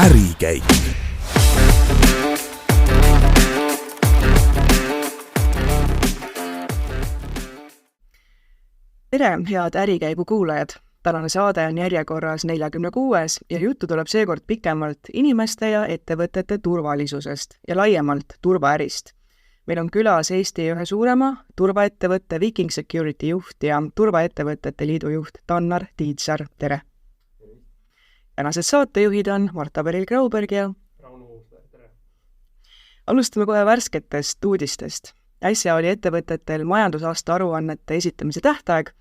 ärikäik. Tere, head ärikäigu kuulajad! Tänane saade on järjekorras 46 ja juttu tuleb seekord pikemalt inimeste ja ettevõtete turvalisusest ja laiemalt turvaärist. Meil on külas Eesti ühe suurema turvaettevõtte Viking Security juht ja Turvaettevõtete Liidu juht Tannar Tiidsaar. Tere! Tänased saatejuhid on Marta Peril-Grauberg ja Tere. Alustame kohe värsketest uudistest. Äsja oli ettevõtetel majandusaasta aruannete esitamise tähtaeg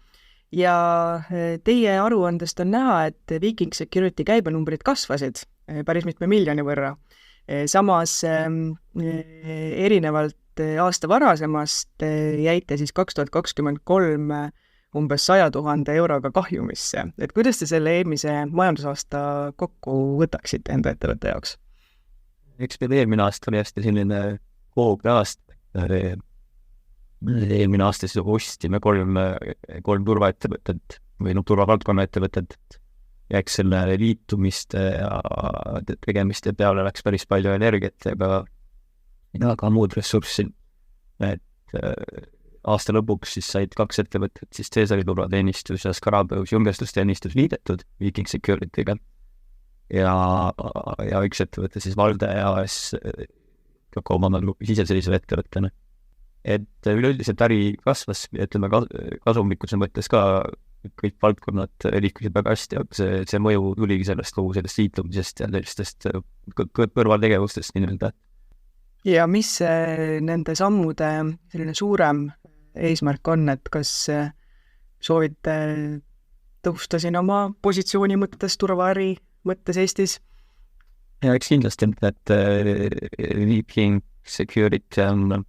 ja teie aruandest on näha, et Viking Security käibenumbrid kasvasid päris mitme miljoni võrra. Samas erinevalt aasta varasemast jäite siis 2023 umbes 100 000 euroga kahjumisse. Et kuidas te selle eelmise majandusaasta kokku võtaksite enda ettevõtte jaoks? Eks meil eelmine aasta oli hästi selline koogne aasta. Eelmine aasta siis ostime kolm turvaettevõtet või turvavaldkonna ettevõtet ja eks selle liitumiste ja tegemiste peale läks päris palju energiat ja ka muud ressurssi. Et aasta lõpuks siis said 2 ettevõtet, siis Cäsari turvateenistus ja Scarabäus julgestusteenistus liidetud Viking Security'ga ja üks ettevõte siis Valde ja AS omandab siseselise ettevõttena. Et üleüldiselt äri kasvas, ütleme kasumlikkuse mõttes ka kõik valdkonnad liikusid väga hästi, aga see mõju tuligi kogu sellest liitumisest ja sellistest kõrvaltegevustest nii-öelda. Ja mis nende sammude selline suurem eesmärk on, et kas soovite tõusta siin oma positsiooni mõttes, turvaäri mõttes Eestis? Ja eks kindlasti, et Viking Security on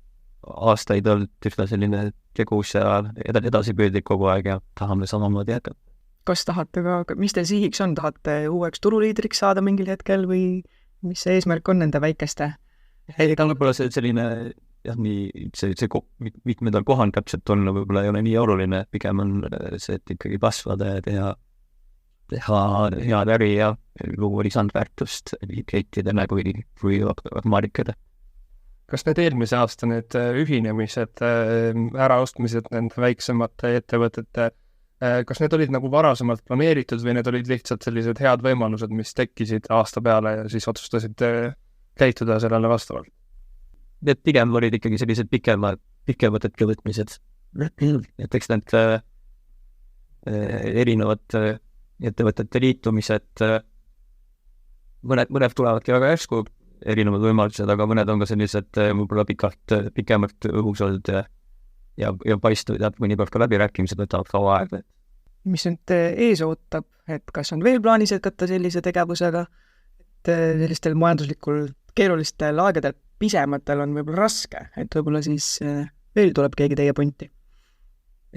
aastaid olnud üsna selline tegus ja edasipüüdlik kogu aeg ja tahame samamoodi jätkata. Kas tahate mis teil sihiks on? Tahate uueks turuliidriks saada mingil hetkel või mis see eesmärk on nende väikeste? Ei, ta on võib-olla selline, see mitmendal kohal täpselt on, võib-olla ei ole nii oluline, pigem on see, et ikkagi kasvada ja teha head äri ja luua lisandväärtust klientidele kui markele. Kas need eelmise aasta need ühinemised, äraostmised nende väiksemate ettevõtete, kas need olid nagu varasemalt planeeritud või need olid lihtsalt sellised head võimalused, mis tekkisid aasta peale ja siis otsustasid käituda sellele vastavalt? Need pigem olid ikkagi sellised pikemad ettevõtmised. Et eks need erinevad ettevõtete liitumised, mõned tulevadki väga järsku, erinevad võimalused, aga mõned on ka sellised võib-olla pikemalt õhus olnud ja paistuvad ja mõnikord ka läbirääkimised võtavad kaua aega. Mis nüüd ees ootab, et kas on veel plaanis jätkata sellise tegevusega, et sellistel majanduslikul keerulistel aegadel pisematel on võib-olla raske, et võib-olla siis veel tuleb keegi teie punti?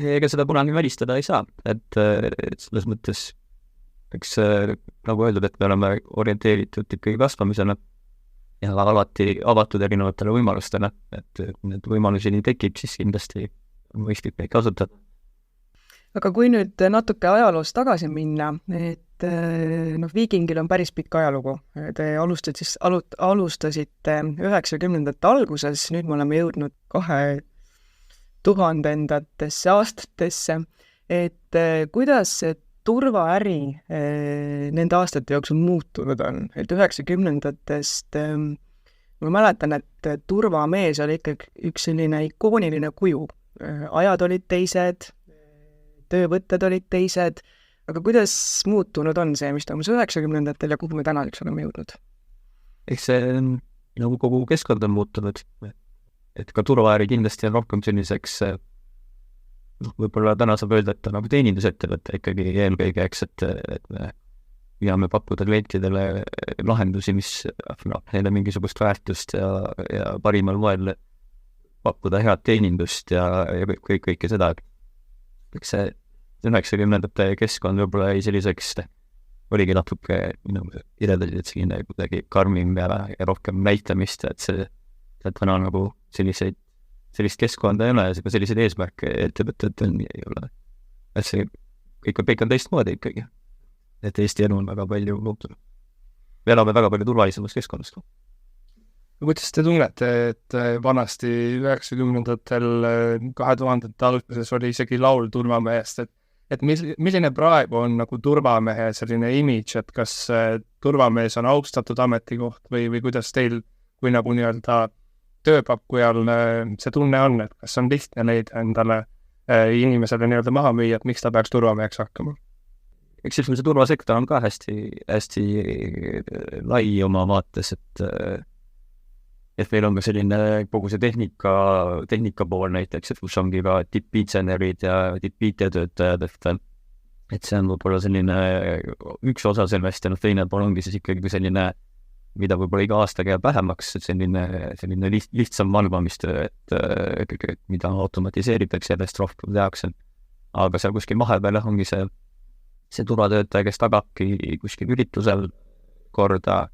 Ega seda kunagi välistada ei saa, et selles mõttes eks nagu öeldud, et me oleme orienteeritud ikkagi kasvamisena ja alati avatud erinevatele võimalustele, et need võimalusi nii tekib, siis kindlasti on mõistlik neid kasutada. Aga kui nüüd natuke ajaloos tagasi minna, et Vikingil on päris pikk ajalugu. Te alustasite 90. alguses, nüüd me oleme jõudnud 2000. aastatesse, et kuidas turvaäri nende aastate jooksul muutunud on, et 90-ndatest ma mäletan, et turvamees oli ikkagi üks selline ikooniline kuju. Ajad olid teised, töövõtted olid teised, aga kuidas muutunud on see, mis toimus 90-ndatel ja kuhu me tänaseks oleme jõudnud? Eks see nagu kogu keskkond on muutunud, et ka turvaäri kindlasti on rohkem selliseks võib-olla täna saab öelda, et nagu teenindusettevõte ikkagi eelkõige, et me püüame pakkuda klientidele lahendusi, mis neile mingisugust väärtust ja parimal moel pakkuda head teenindust ja kõike seda. Eks see 90-ndate keskkond võib-olla ei selliseks, oligi natuke iredasid, et selline kuidagi karmim ja rohkem näitamist, et see täna nagu sellist keskkonda ei ole ja selliseid eesmärke ettevõttetel ei ole. Et see kõik on teistmoodi ikkagi. Et Eesti elu on väga palju muutunud. me elame väga palju turvalisemas keskkonnas. Kuidas te tunnete, et vanasti 90-ndatel, 2000-ndate alguses oli isegi laul turvamehest, et milline praegu on nagu turvamehe selline imidž, et kas turvamees on austatud ametikoht või kuidas teil kui nagu nii-öelda tööpakkujal see tunne on, et kas on lihtne leida endale inimesele nii-öelda maha müüa, et miks ta peaks turvameheks hakkama? Eks see turvasektor on ka hästi lai oma vaates, et meil on ka selline kogu see tehnika pool näiteks, et kus ongi ka tipp-insenerid ja tipp-IT-töötajad, et see on võib-olla selline üks osa sellest ja teine pool ongi siis ikkagi selline, mida võib-olla iga aastaga jääb vähemaks, selline lihtsam valvamistöö, et mida automatiseeritakse ja hästi rohkem tehakse. Aga seal kuskil vahepeal ongi see turvatöötaja, kes tagabki kuskil üritusel korda,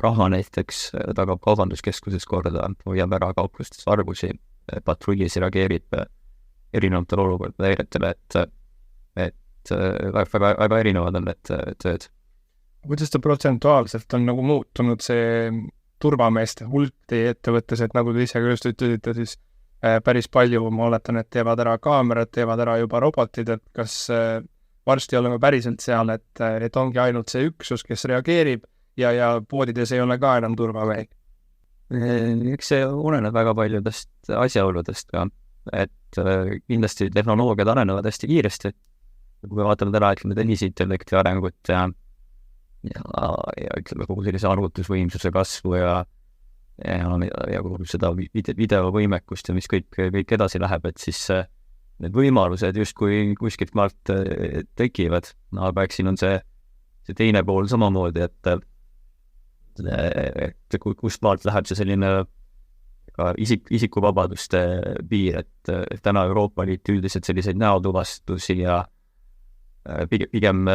raha näiteks tagab kaubanduskeskuses korda, hoiab ära kauplustes vargusi, patrullis reageerib erinevatele olukordade häiretele, et väga erinevad on need tööd. Kuidas ta protsentuaalselt on nagu muutunud see turvameeste hulk teie ettevõttes, et nagu te ise ka just ütlesite, siis päris palju, ma oletan, et teevad ära kaamerad, teevad ära juba robotid, et kas varsti oleme päriselt seal, et ongi ainult see üksus, kes reageerib, ja poodides ei ole ka enam turvamehi? Eks see oleneb väga paljudest asjaoludest ka, et kindlasti tehnoloogiad arenevad hästi kiiresti. Kui me vaatame täna, ütleme, tehisintellekti arengut ja ütleme kogu sellise arvutusvõimsuse kasvu ja kogu seda videovõimekust ja mis kõik edasi läheb, et siis need võimalused justkui kuskilt maalt tekivad, aga eks siin on see teine pool samamoodi, et kust maalt läheb see selline ka isikuvabaduste piir, et täna Euroopa Liit üldiselt selliseid näotuvastusi ja pigem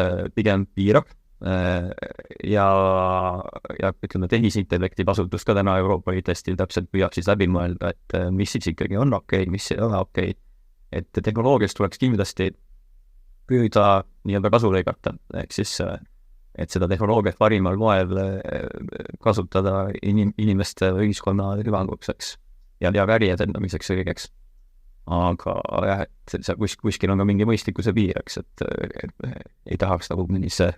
piirab ja ütleme, tehisintellekti kasutust ka täna Euroopa Liit hästi täpselt püüab siis läbi mõelda, et mis siis ikkagi on okei, mis ei ole okei, et tehnoloogiast tuleks kindlasti püüda nii-öelda kasu lõigata, ehk siis et seda tehnoloogiat parimal moel kasutada inimeste ühiskonna hüvanguks ja äri edendamiseks õigeks. Aga jah, et see kuskil on ka mingi mõistlikkuse piiraks, et ei tahaks nagu millise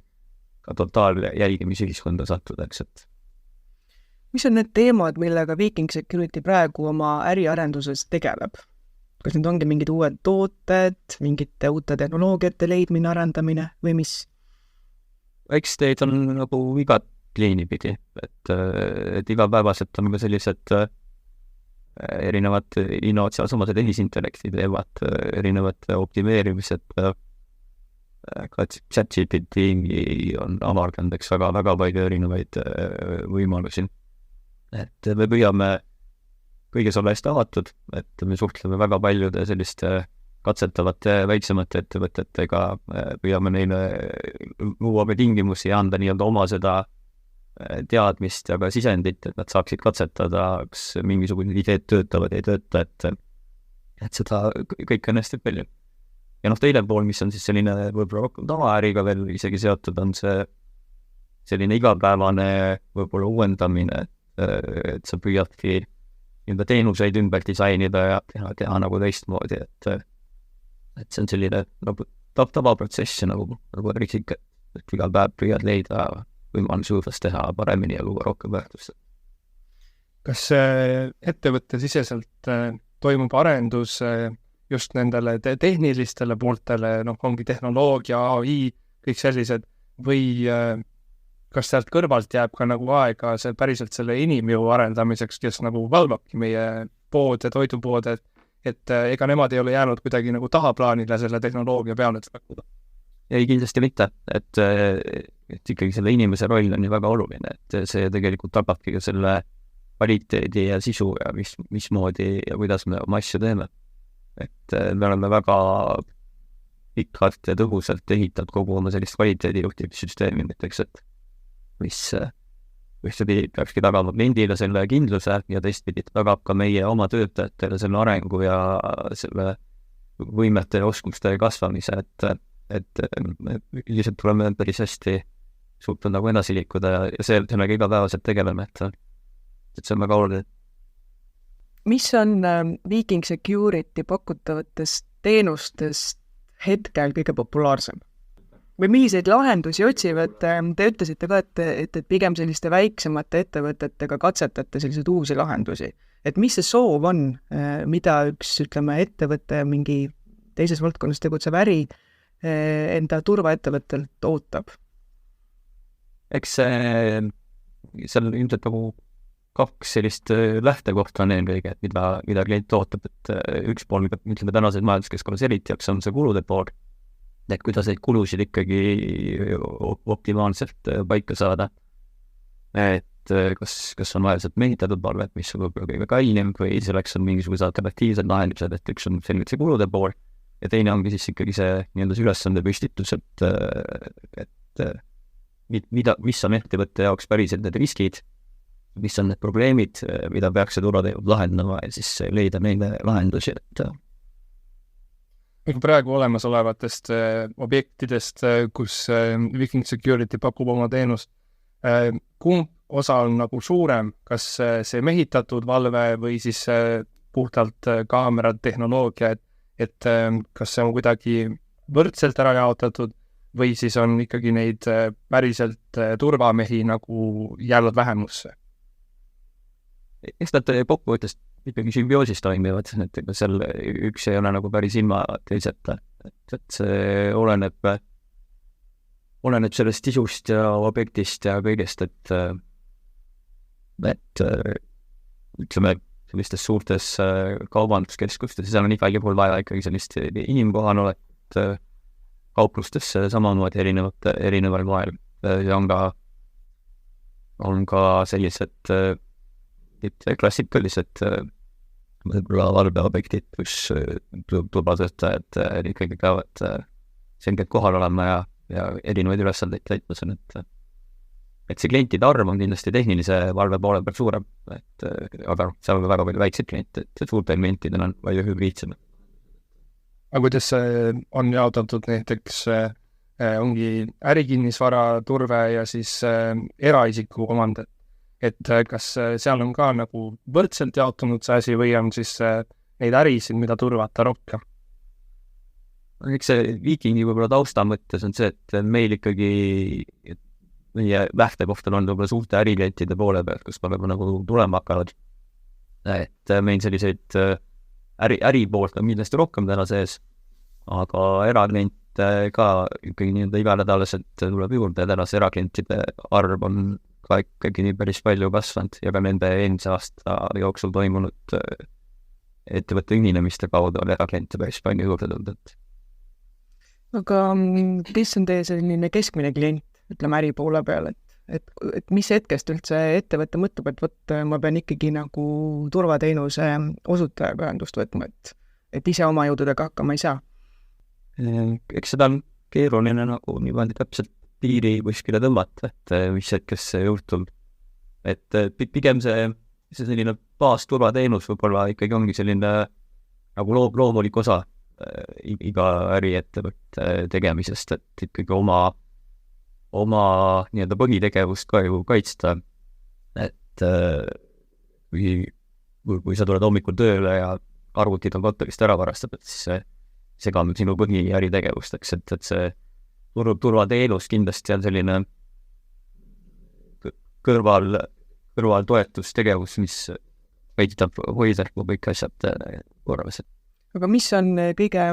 ka totaaljälgimisühiskonda sattuda, et. Mis on need teemad, millega Viking Security praegu oma äriarenduses tegeleb? Kas need ongi mingid uued tooted, mingite uute tehnoloogiate leidmine, arendamine või mis? Eks teid on nagu igat liini pidi, et igapäevaselt on ka sellised erinevad innovatsioonsamased tehisintellekti teevad, erinevad optimeerimised, ka ChatGPT on avardanud, eks väga palju erinevaid võimalusi. Et me püüame kõiges olla hästi avatud, et me suhtleme väga paljude selliste katsetavate väiksemate ettevõtetega, püüame neile luua tingimusi ja anda nii-öelda oma seda teadmist ja ka sisendit, et nad saaksid katsetada, kas mingisugune ideed töötavad, ei tööta, et seda kõik on hästi palju. Ja teine pool, mis on siis selline võib-olla rohkem tavaäriga veel isegi seotud, on see selline igapäevane võib-olla uuendamine, et sa püüadki nii-öelda teenuseid ümber disainida ja teha nagu teistmoodi, et see on selline nagu tavaprotsess nagu riksik, et igal päev püüad leida võimalus juurdest teha paremini ja luua rohkem väärtust. Kas ettevõtte siseselt toimub arendus just nendele tehnilistele pooltele, ongi tehnoloogia, AI, kõik sellised, või kas sealt kõrvalt jääb ka nagu aega see päriselt selle inimjõu arendamiseks, kes nagu valvabki meie poode, toidupoode, et ega nemad ei ole jäänud kuidagi nagu tahaplaanile selle tehnoloogia peale pakkuda? Ei, kindlasti mitte, et ikkagi selle inimese roll on ju väga oluline, et see tegelikult tagabki ka selle kvaliteedi ja sisu ja mismoodi ja kuidas me oma asju teeme. Et me oleme väga pikalt ja tõhusalt ehitanud kogu oma sellist kvaliteedijuhtimissüsteemi näiteks, et mis ühtepidi peakski tagama kliendile selle kindluse ja teistpidi tagab ka meie oma töötajatele selle arengu ja selle võimete ja oskuste kasvamise, et üldiselt tuleme päris hästi suutnud nagu edasi liikuda ja sellega igapäevaselt tegeleme, et see on väga oluline. Mis on Viking Security pakutavatest teenustest hetkel kõige populaarsem? Või milliseid lahendusi otsivad? Te ütlesite ka, et pigem selliste väiksemate ettevõtetega katsetate selliseid uusi lahendusi. Et mis see soov on, mida üks, ütleme, ettevõte, mingi teises valdkonnas tegutsev äri enda turvaettevõttelt ootab? Eks seal ilmselt nagu 2 sellist lähtekohta on eelkõige, et mida klient ootab, et üks pool, ütleme tänases majanduskeskkonnas eriti, on see kulude pool, et kuidas neid kulusid ikkagi optimaalselt paika saada. Et kas on vaja sealt mehitatud valvet, mis on võib-olla kõige kallim, või selleks on mingisugused alternatiivsed lahendused, et üks on selline see kulude pool ja teine ongi siis ikkagi see nii-öelda see ülesande püstitus, et mis on ettevõtte jaoks päriselt need riskid, mis on need probleemid, mida peaks see turvateenus lahendama ja siis leida neile lahendusi, praegu olemasolevatest objektidest, kus Viking Security pakub oma teenust, kumb osa on nagu suurem, kas see mehitatud valve või siis puhtalt kaamerad, tehnoloogia, et kas see on kuidagi võrdselt ära jaotatud või siis on ikkagi neid päriselt turvamehi nagu jäänud vähemusse? Eks nad kokkuvõttes ikkagi sümbioosis toimivad, et seal üks ei ole nagu päris ilma teiseta, et see oleneb sellest sisust ja objektist ja kõigest, et ütleme, sellistes suurtes kaubanduskeskustes, seal on igal juhul vaja ikkagi sellist inimkohanolet, kauplustesse samamoodi erineval moel ja on ka sellised klassikalised võib-olla valveobjektid, kus turvatöötajad ikkagi peavad selgelt kohal olema ja erinevaid ülesandeid täitmas on, et see klientide arv on kindlasti tehnilise valve poole peal suurem, aga seal on väga palju väikseid kliente, et suurtel klientidel on palju hübriidsemad. Aga kuidas on jaotatud näiteks ongi ärikinnisvara turve ja siis eraisiku omand, et kas seal on ka nagu võrdselt jaotunud see asi või on siis neid ärisid, mida turvata rohkem? Eks see Vikingi võib-olla tausta mõttes on see, et meil ikkagi meie lähtekoht on võib-olla suurte äriklientide poole pealt, kus me oleme nagu tulema hakanud. Et meil selliseid äripoolt on kindlasti rohkem täna sees, aga eraklient ka ikkagi nii-öelda iganädalaselt tuleb juurde ja tänase eraklientide arv on ka ikkagi nii päris palju kasvanud ja ka nende eelmise aasta jooksul toimunud ettevõtte ühinemiste kaudu on erakliente päris palju juurde tulnud. Aga kes on teie selline keskmine klient, ütleme äri poole peal, et mis hetkest üldse ettevõtte mõtleb, et ma pean ikkagi nagu turvateenuse osutajaga ühendust võtma, et ise oma jõududega hakkama ei saa? Eks seda on keeruline nagu niimoodi täpselt piiri kuskile tõmmata, et mis hetkest see juhtub. Et pigem see selline baasturvateenus võib-olla ikkagi ongi selline nagu loomulik osa iga äriettevõtte tegemisest, et ikkagi oma nii-öelda põhitegevust ka ju kaitsta. Et kui sa tuled hommikul tööle ja arvutid on kontorist ära varastatud, siis see segab sinu põhiäritegevusteks, et see turvateenus kindlasti on selline kõrval toetustegevus, mis aitab hoida kõik asjad korras. Aga mis on kõige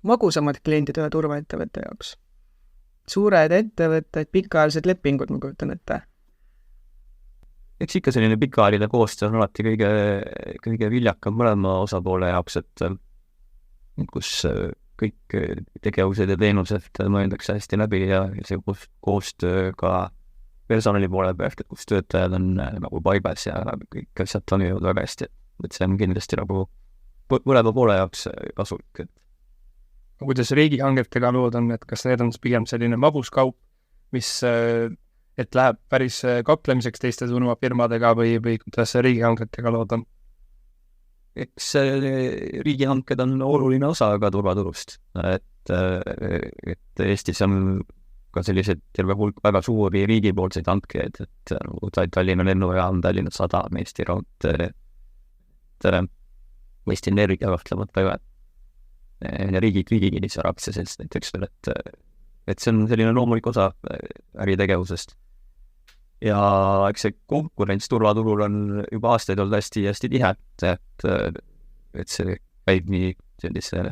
magusamad kliendid ühe turvaettevõtte jaoks? Suured ettevõtted, pikaajalised lepingud, ma kujutan ette? Eks ikka selline pikaajaline koostöö on alati kõige viljakam mõlema osapoole jaoks, et kus kõik tegevused ja teenused mõeldakse hästi läbi ja see koostöö ka personali poole pealt, et kus töötajad on nagu paigas ja kõik asjad toimivad väga hästi, et see on kindlasti nagu mõlema poole jaoks kasulik. Kuidas riigihangetega lood on, et kas need on pigem selline maguskaup, mis et läheb päris kaklemiseks teiste turvafirmadega või kuidas riigihangetega lood on? Eks riigihanked on oluline osa ka turvaturust, et Eestis on ka selliseid terve hulk väga suuri riigipoolseid hankeid, et nagu Tallinna lennujaam, Tallinna Sadam, Eesti Raudtee, Eesti Energia kahtlemata ka ja riigi kinnisvara aktsiaselts näiteks veel, et see on selline loomulik osa äritegevusest. Ja eks see konkurents turvaturul on juba aastaid olnud hästi tihe, et see käib nii sellise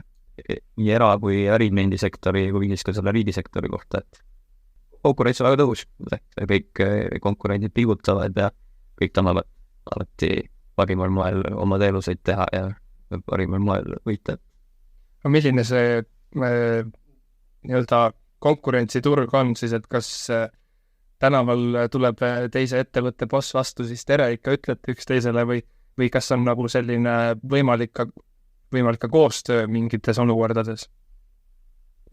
nii era- kui ärimendisektori kui siis ka selle riigisektori kohta, et konkurents on väga tõus, kõik konkurendid pingutavad ja kõik tahavad alati parimal moel oma teenuseid teha ja parimal moel võita. aga milline see nii-öelda konkurentsiturg on siis, et kas tänaval tuleb teise ettevõtte boss vastu, siis tere ikka ütlete üksteisele või kas on nagu selline võimalik ka koostöö mingites olukordades?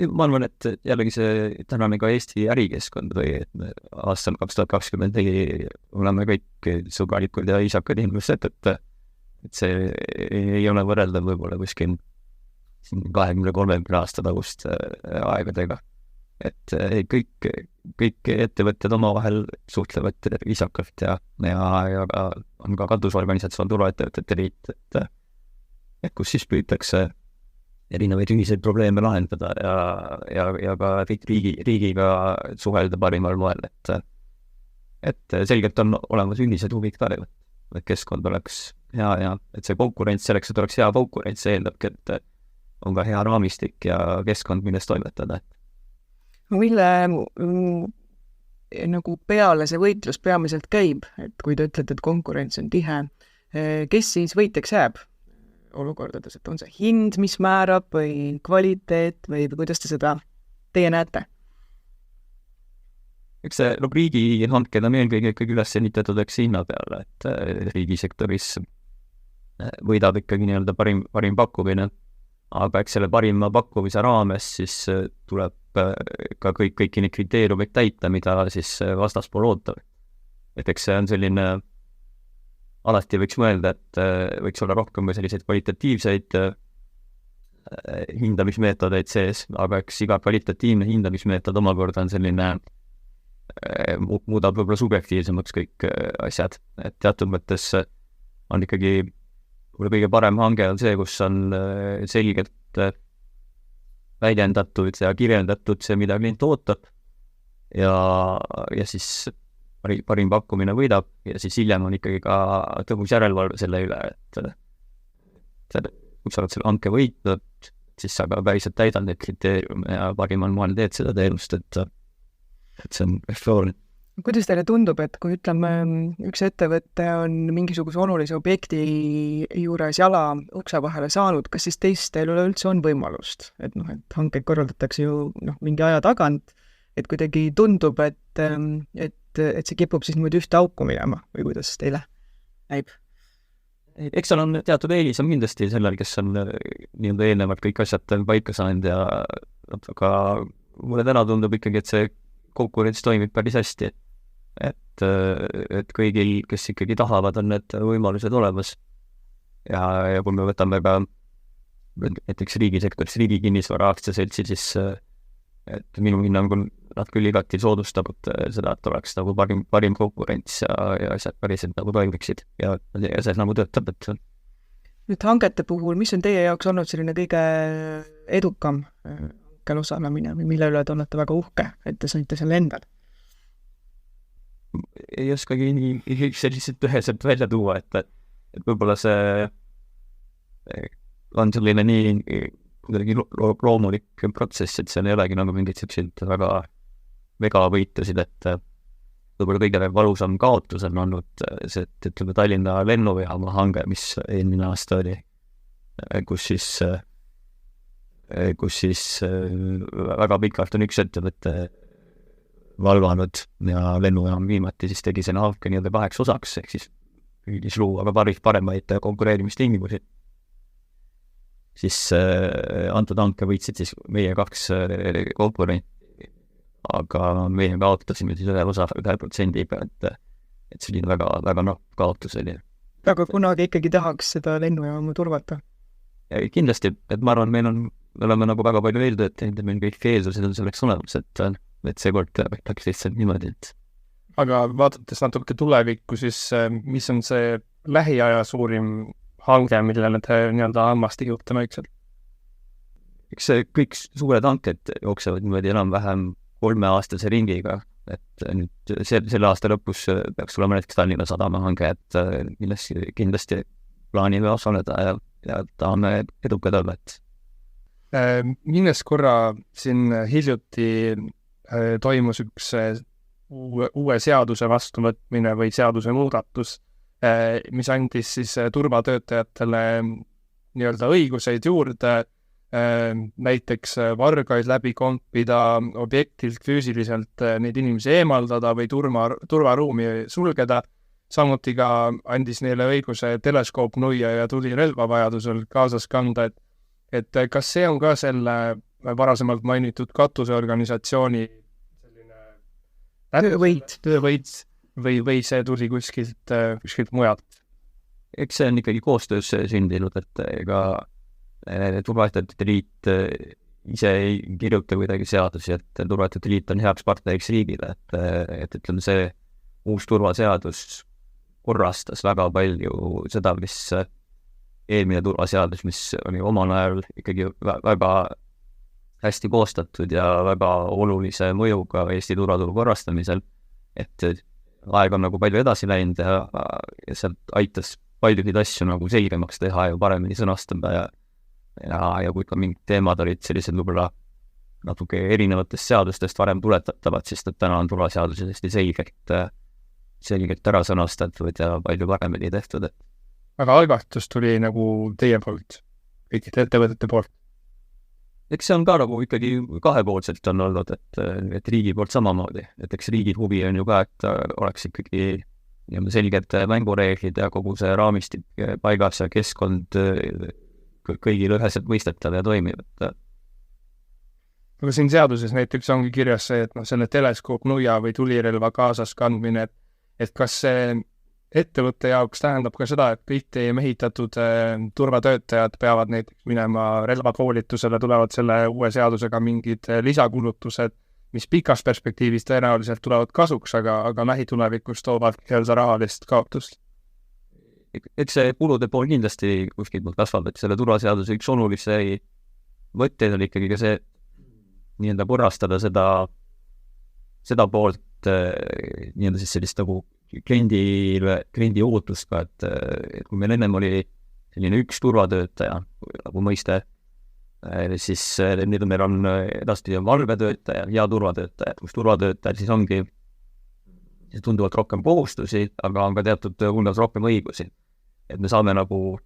Ma arvan, et jällegi see tänane ka Eesti ärikeskkond või aastal 2024 oleme kõik sõbralikud ja isakad inimesed, et see ei ole võrreldav võib-olla kuskil 20-30 aasta tagust aegadega. Et kõik ettevõtted omavahel suhtlevad isakalt ja on ka katusorganisatsioon turvaettevõtete liit, et kus siis püütakse erinevaid ühiseid probleeme lahendada ja ka riigiga suhelda parimal moel, et selgelt on olemas ühised huvid ka, et keskkond oleks hea ja et see konkurents, selleks, et oleks hea konkurents, see eeldabki, et on ka hea raamistik ja keskkond, milles toimetada. Mille nagu peale see võitlus peamiselt käib, et kui te ütlete, et konkurents on tihe, kes siis võitjaks jääb olukordades, et on see hind, mis määrab või kvaliteet või kuidas te seda teie näete? Eks see riigihanked on eelkõige ikkagi üles ehitatud hinna peale, et riigisektoris võidab ikkagi nii-öelda parim pakkumine, aga eks selle parima pakkumise raames siis tuleb ka kõiki neid kriteeriumeid täita, mida siis vastaspool ootab. Et eks see on selline, alati võiks mõelda, et võiks olla rohkem selliseid kvalitatiivseid hindamismeetodeid sees, aga eks iga kvalitatiivne hindamismeetod omakorda on selline, muudab võib-olla subjektiivsemaks kõik asjad, et teatud mõttes on ikkagi kõige parem hange on see, kus on selgelt väljendatud ja kirjeldatud see, mida klient ootab ja siis parim pakkumine võidab ja siis hiljem on ikkagi ka tõhus järelevalve selle üle, et kui sa oled selle hanke võitnud, siis sa ka päriselt täidad neid kriteeriume ja parimal moel teed seda teenust, et see on efektiivne. Kuidas teile tundub, et kui ütleme, üks ettevõte on mingisuguse olulise objekti juures jala ukse vahele saanud, kas siis teistel üleüldse on võimalust? Et hankeid korraldatakse ju mingi aja tagant, et kuidagi tundub, et see kipub siis niimoodi ühte auku minema või kuidas teile näib? Eks seal on teatud eelis on kindlasti sellel, kes on nii-öelda eelnevalt kõik asjad paika saanud aga mulle täna tundub ikkagi, et see konkurents toimib päris hästi, et kõigil, kes ikkagi tahavad, on need võimalused olemas ja kui me võtame ka näiteks riigisektoris riigi kinnisvara aktsiaseltsi, siis et minu hinnangul nad küll igati soodustavad seda, et oleks nagu parim konkurents ja asjad päriselt nagu toimiksid ja see nagu töötab, et nüüd hangete puhul, mis on teie jaoks olnud selline kõige edukam osalemine või mille üle te olete väga uhke, et te saite selle endal? Ei oskagi nii selliselt üheselt välja tuua, et võib-olla see on selline nii kuidagi loomulik protsess, et seal ei olegi nagu mingid sellised väga megavõitusid, et võib-olla kõige valusam kaotus on olnud see, et ütleme Tallinna lennujaama hange, mis eelmine aasta oli, kus siis väga pikalt on üks ettevõte valvanud ja lennujaam viimati siis tegi selle hanke nii-öelda 8 osaks, ehk siis püüdis luua ka paremaid konkureerimistingimusi. Siis antud hanke võitsid siis meie 2 konkurenti, aga meie kaotasime siis 1%, et selline väga kaotus oli. Aga kunagi ikkagi tahaks seda lennujaamu turvata? Kindlasti, et ma arvan, me oleme nagu väga palju eeldajad teinud ja meil kõik eeldused on selleks olemas, et et seekord läks lihtsalt niimoodi, et aga vaadates natuke tulevikku, siis mis on see lähiaja suurim hange, millele te nii-öelda hammast ihute vaikselt? eks see kõik suured hanked jooksevad niimoodi enam-vähem 3-aastase ringiga, et nüüd selle aasta lõpus peaks tulema näiteks Tallinna Sadama hange, et kindlasti plaanime osaleda ja tahame edukad olla, et Minnes korra siin hiljuti toimus üks uue seaduse vastuvõtmine või seaduse muudatus, mis andis siis turvatöötajatele nii-öelda õiguseid juurde, näiteks vargaid läbi kompida, objektilt füüsiliselt neid inimesi eemaldada või turvaruumi sulgeda. Samuti ka andis neile õiguse teleskoopnuia ja tulirelva vajadusel kaasas kanda, et kas see on ka selle varasemalt mainitud katuseorganisatsiooni töövõit või see tuli kuskilt mujalt? eks see on ikkagi koostöös sündinud, et ega turvatöötajate liit ise ei kirjuta kuidagi seadusi, et turvatöötajate liit on heaks partneriks riigile, et ütleme, see uus turvaseadus korrastas väga palju seda, mis eelmine turvaseadus, mis oli omal ajal ikkagi väga hästi koostatud ja väga olulise mõjuga Eesti turvaturu korrastamisel, et aeg on nagu palju edasi läinud ja sealt aitas paljusid asju nagu selgemaks teha ja paremini sõnastada ja kui ka mingid teemad olid sellised võib-olla natuke erinevatest seadustest varem tuletatavad, siis täna on turvaseaduses hästi selgelt ära sõnastatud ja palju paremini tehtud. Aga algatus tuli nagu teie poolt, kõikide ettevõtete poolt? Eks see on ka nagu ikkagi kahepoolselt on olnud, et riigi poolt samamoodi, et eks riigi huvi on ju ka, et oleks ikkagi selged mängureeglid ja kogu see raamistik paigas ja keskkond kõigile üheselt mõistetav ja toimib. Aga siin seaduses näiteks ongi kirjas see, et selle teleskoopnuia või tulirelva kaasas kandmine, et kas see ettevõtte jaoks tähendab ka seda, et kõik teie mehitatud turvatöötajad peavad näiteks minema relvakoolitusele, tulevad selle uue seadusega mingid lisakulutused, mis pikas perspektiivis tõenäoliselt tulevad kasuks, aga lähitulevikus toovad rahalist kaotust? Eks see kulude pool kindlasti kuskilt kasvab, et selle turvaseaduse üks olulise mõtteid oli ikkagi ka see nii- öelda korrastada seda poolt nii-öelda siis sellist nagu kliendi ootust ka, et kui meil ennem oli selline üks turvatöötaja nagu mõiste, siis nüüd meil on edasti valvetöötaja ja turvatöötaja, kus turvatöötajal siis ongi tunduvalt rohkem kohustusi, aga on ka teatud hulgas rohkem õigusi. Et me saame nagu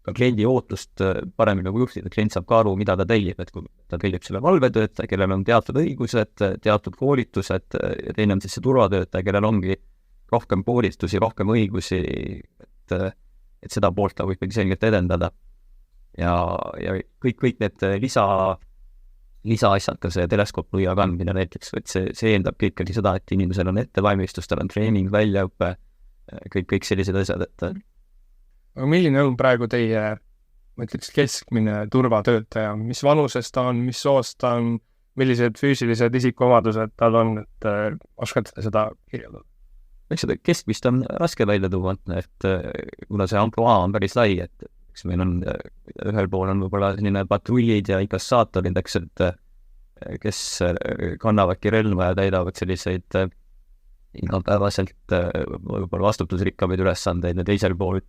ka kliendi ootust paremini nagu juhtida, klient saab ka aru, mida ta tellib, et kui ta tellib selle valvetöötaja, kellel on teatud õigused, teatud koolitused, ja teine on siis see turvatöötaja, kellel ongi rohkem koolitusi, rohkem õigusi, et seda poolt nagu ikkagi selgelt edendada. Ja kõik need lisaasjad, ka see teleskoopnuia kandmine näiteks, et see eeldab ikkagi seda, et inimesel on ettevalmistus, tal on treening, väljaõppe, kõik sellised asjad, et aga milline on praegu teie, ma ütleks, keskmine turvatöötaja, mis vanusest ta on, mis soost ta on, millised füüsilised isikuomadused tal on, et oskate seda kirjeldada? Eks seda keskmist on raske välja tuua, et kuna see ampluaa on päris lai, et eks meil on ühel pool on võib-olla selline patrullid ja inkassaatorid, eks, et kes kannavadki relva ja täidavad selliseid igapäevaselt võib-olla vastutusrikkamaid ülesandeid ja teisel pool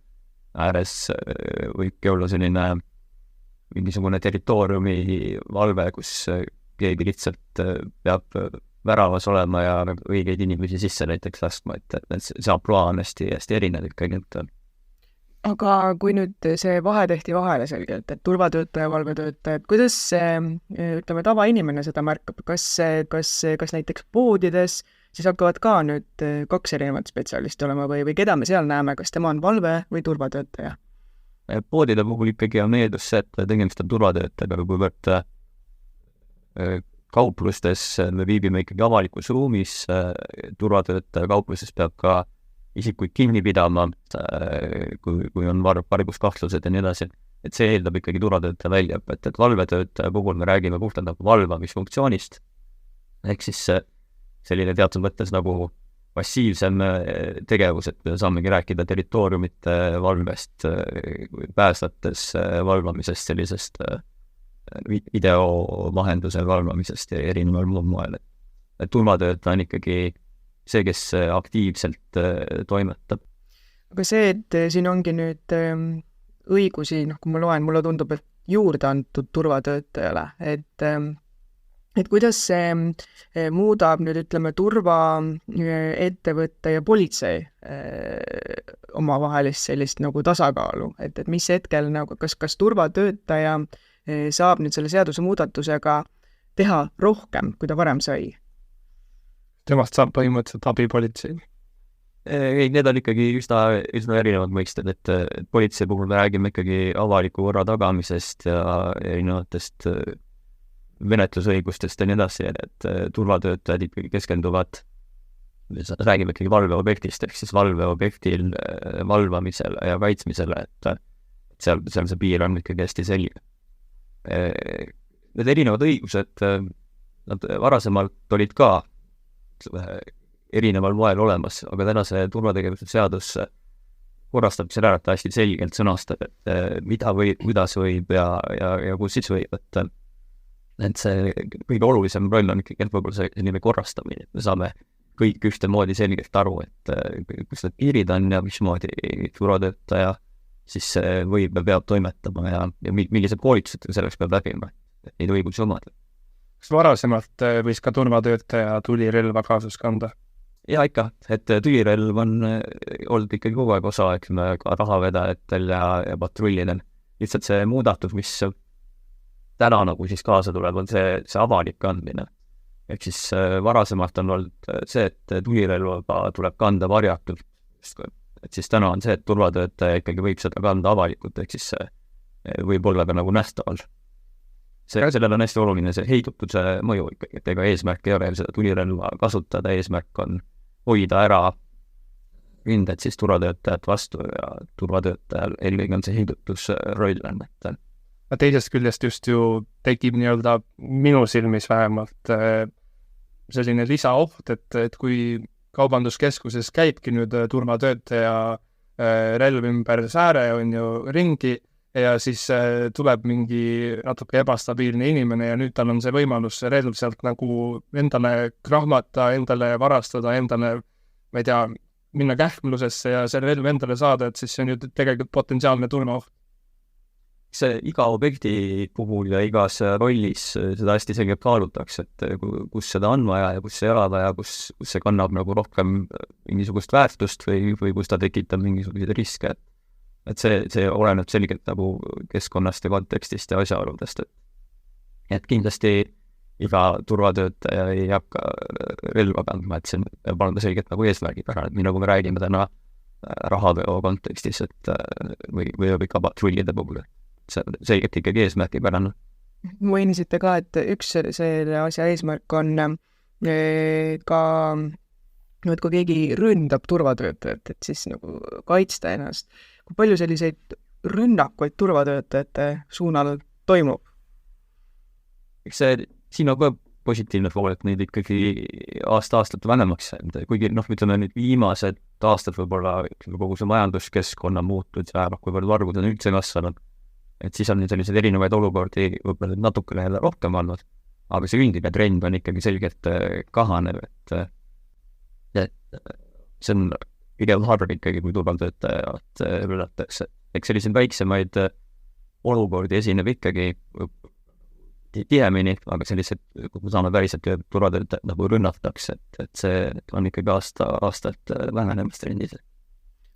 ääres võibki olla selline mingisugune territooriumi valve, kus keegi lihtsalt peab väravas olema ja õigeid inimesi sisse näiteks laskma, et see ampluaa on hästi erinev ikkagi. Aga kui nüüd see vahe tehti vahele selgelt, et turvatöötaja, valvetöötaja, et kuidas see, ütleme, tavainimene seda märkab, kas näiteks poodides siis hakkavad ka nüüd 2 erinevat spetsialisti olema või keda me seal näeme, kas tema on valve või turvatöötaja? Poodide puhul ikkagi on eeldus see, et tegemist on turvatöötajaga, kuivõrd kauplustes me viibime ikkagi avalikus ruumis, turvatöötaja kaupluses peab ka isikuid kinni pidama, kui on varguskahtlused ja nii edasi, et see eeldab ikkagi turvatöötaja väljaõpet, et valvetöötaja puhul me räägime puhtalt nagu valvamisfunktsioonist, ehk siis selline teatud mõttes nagu passiivsem tegevus, et me saamegi rääkida territooriumite valvest, päästvates valvamisest, sellisest videovahenduse valvamisest ja erineval muul moel. Et turvatöötaja on ikkagi see, kes aktiivselt toimetab. Aga see, et siin ongi nüüd õigusi, kui ma loen, mulle tundub, et juurde antud turvatöötajale, et kuidas see muudab nüüd, ütleme, turvaettevõtte ja politsei omavahelist sellist nagu tasakaalu, et mis hetkel nagu, kas turvatöötaja saab nüüd selle seaduse muudatusega teha rohkem, kui ta varem sai? Temast saab põhimõtteliselt abipolitsei. Ei, need on ikkagi üsna erinevad mõisted, et politsei puhul me räägime ikkagi avaliku korra tagamisest ja erinevatest menetlusõigustest ja nii edasi, et turvatöötajad ikkagi keskenduvad, räägime ikkagi valveobjektist, ehk siis valveobjektil valvamisele ja kaitsmisele, et seal see piir on ikkagi hästi selge. Need erinevad õigused, nad varasemalt olid ka erineval moel olemas, aga täna see turvategevuse seadus korrastab selle ära, et hästi selgelt sõnastab, et mida võib, kuidas võib ja kus siis võib, et see kõige olulisem roll on ikkagi võib-olla see selline korrastamine, et me saame kõik ühtemoodi selgelt aru, et kus need piirid on ja mismoodi turvatöötaja siis võib ja peab toimetama ja millised koolitused selleks peab läbima, et neid õigusi omada. Kas varasemalt võis ka turvatöötaja tulirelva kaasas kanda? Ja ikka, et tulirelv on olnud ikkagi kogu aeg osa, ka rahavedajatel ja patrullidel. Lihtsalt see muudatus, mis täna nagu siis kaasa tuleb, on see avalik kandmine. Ehk siis varasemalt on olnud see, et tulirelva tuleb kanda varjatult. Et siis täna on see, et turvatöötaja ikkagi võib seda kanda avalikult, ehk siis võib olla ka nagu nähtaval. Sellel on hästi oluline see heidutuse mõju ikkagi, et ega eesmärk ei ole seda tulirelva kasutada, eesmärk on hoida ära rinded siis turvatöötajat vastu ja turvatöötajal eelkõige on see heidutus roll. Teisest küljest just ju tekib nii-öelda minu silmis vähemalt selline lisaoht, et kui kaubanduskeskuses käibki nüüd turvatöötaja relv ümber sääre on ju ringi, ja siis tuleb mingi natuke ebastabiilne inimene ja nüüd tal on see võimalus see relv sealt nagu endale krahmata, endale varastada, endale, ma ei tea, minna kähmlusesse ja see relv endale saada, et siis see on ju tegelikult potentsiaalne turvaoht. See iga objekti puhul ja igas rollis seda hästi selgelt kaalutakse, et kus seda on vaja ja kus see ei ole vaja, kus see kannab nagu rohkem mingisugust väärtust või kus ta tekitab mingisuguseid riske, et see oleneb selgelt nagu keskkonnast ja kontekstist ja asjaoludest, et kindlasti iga turvatöötaja ei hakka relva kandma, et see peab olema selgelt nagu eesmärgipärane, et nii nagu me räägime täna rahaveo kontekstis, et või ka patrullide puhul, see on selgelt ikkagi eesmärgipärane. Mainisite ka, et üks selle asja eesmärk on ka, et kui keegi ründab turvatöötajat, et siis nagu kaitsta ennast. Kui palju selliseid rünnakuid turvatöötajate suunal toimub? Eks siin on ka positiivne pool, et neid ikkagi aastat vähemaks, kuigi ütleme nüüd viimased aastad võib-olla kogu see majanduskeskkonna muutud ja kuivõrd vargud on üldse kasvanud, et siis on selliseid erinevaid olukordi võib-olla natukene jälle rohkem olnud, aga see üldine trend on ikkagi selgelt kahanev, et see on pigem harv ikkagi, kui turvatöötajad rünnatakse. Eks selliseid väiksemaid olukordi esineb ikkagi tihemini, aga sellised, kui me saame päriselt turvatöötajad nagu rünnatakse, et see on ikkagi aastat vähenemast trendis.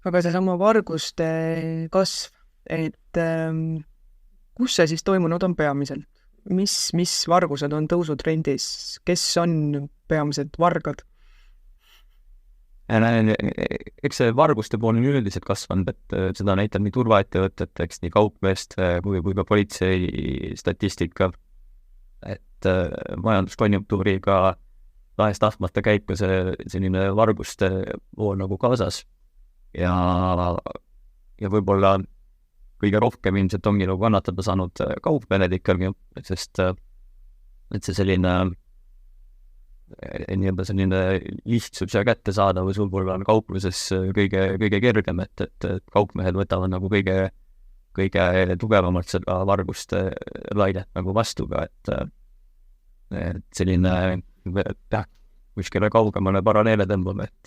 Aga see sama varguste kasv, et kus see siis toimunud on peamiselt? Mis vargused on tõusutrendis? Kes on peamised vargad? Eks see varguste pool on üldiselt kasvanud, et seda näitab nii turvaettevõteteks, nii kaupmeest kui ka politsei statistika, et majanduskonjunktuuriga lahest tahtmata käib ka selline varguste pool nagu kaasas ja võib-olla kõige rohkem ilmselt ongi nagu kannatada saanud kaupmehed ikkagi, sest et see selline nii-öelda selline lihtsus ja kättesaadavus võib-olla on kaupluses kõige kergem, et kaupmehed võtavad nagu kõige tugevamalt seda varguste lainet nagu vastu ka, et selline kuskile kaugemale paralleele tõmbame, et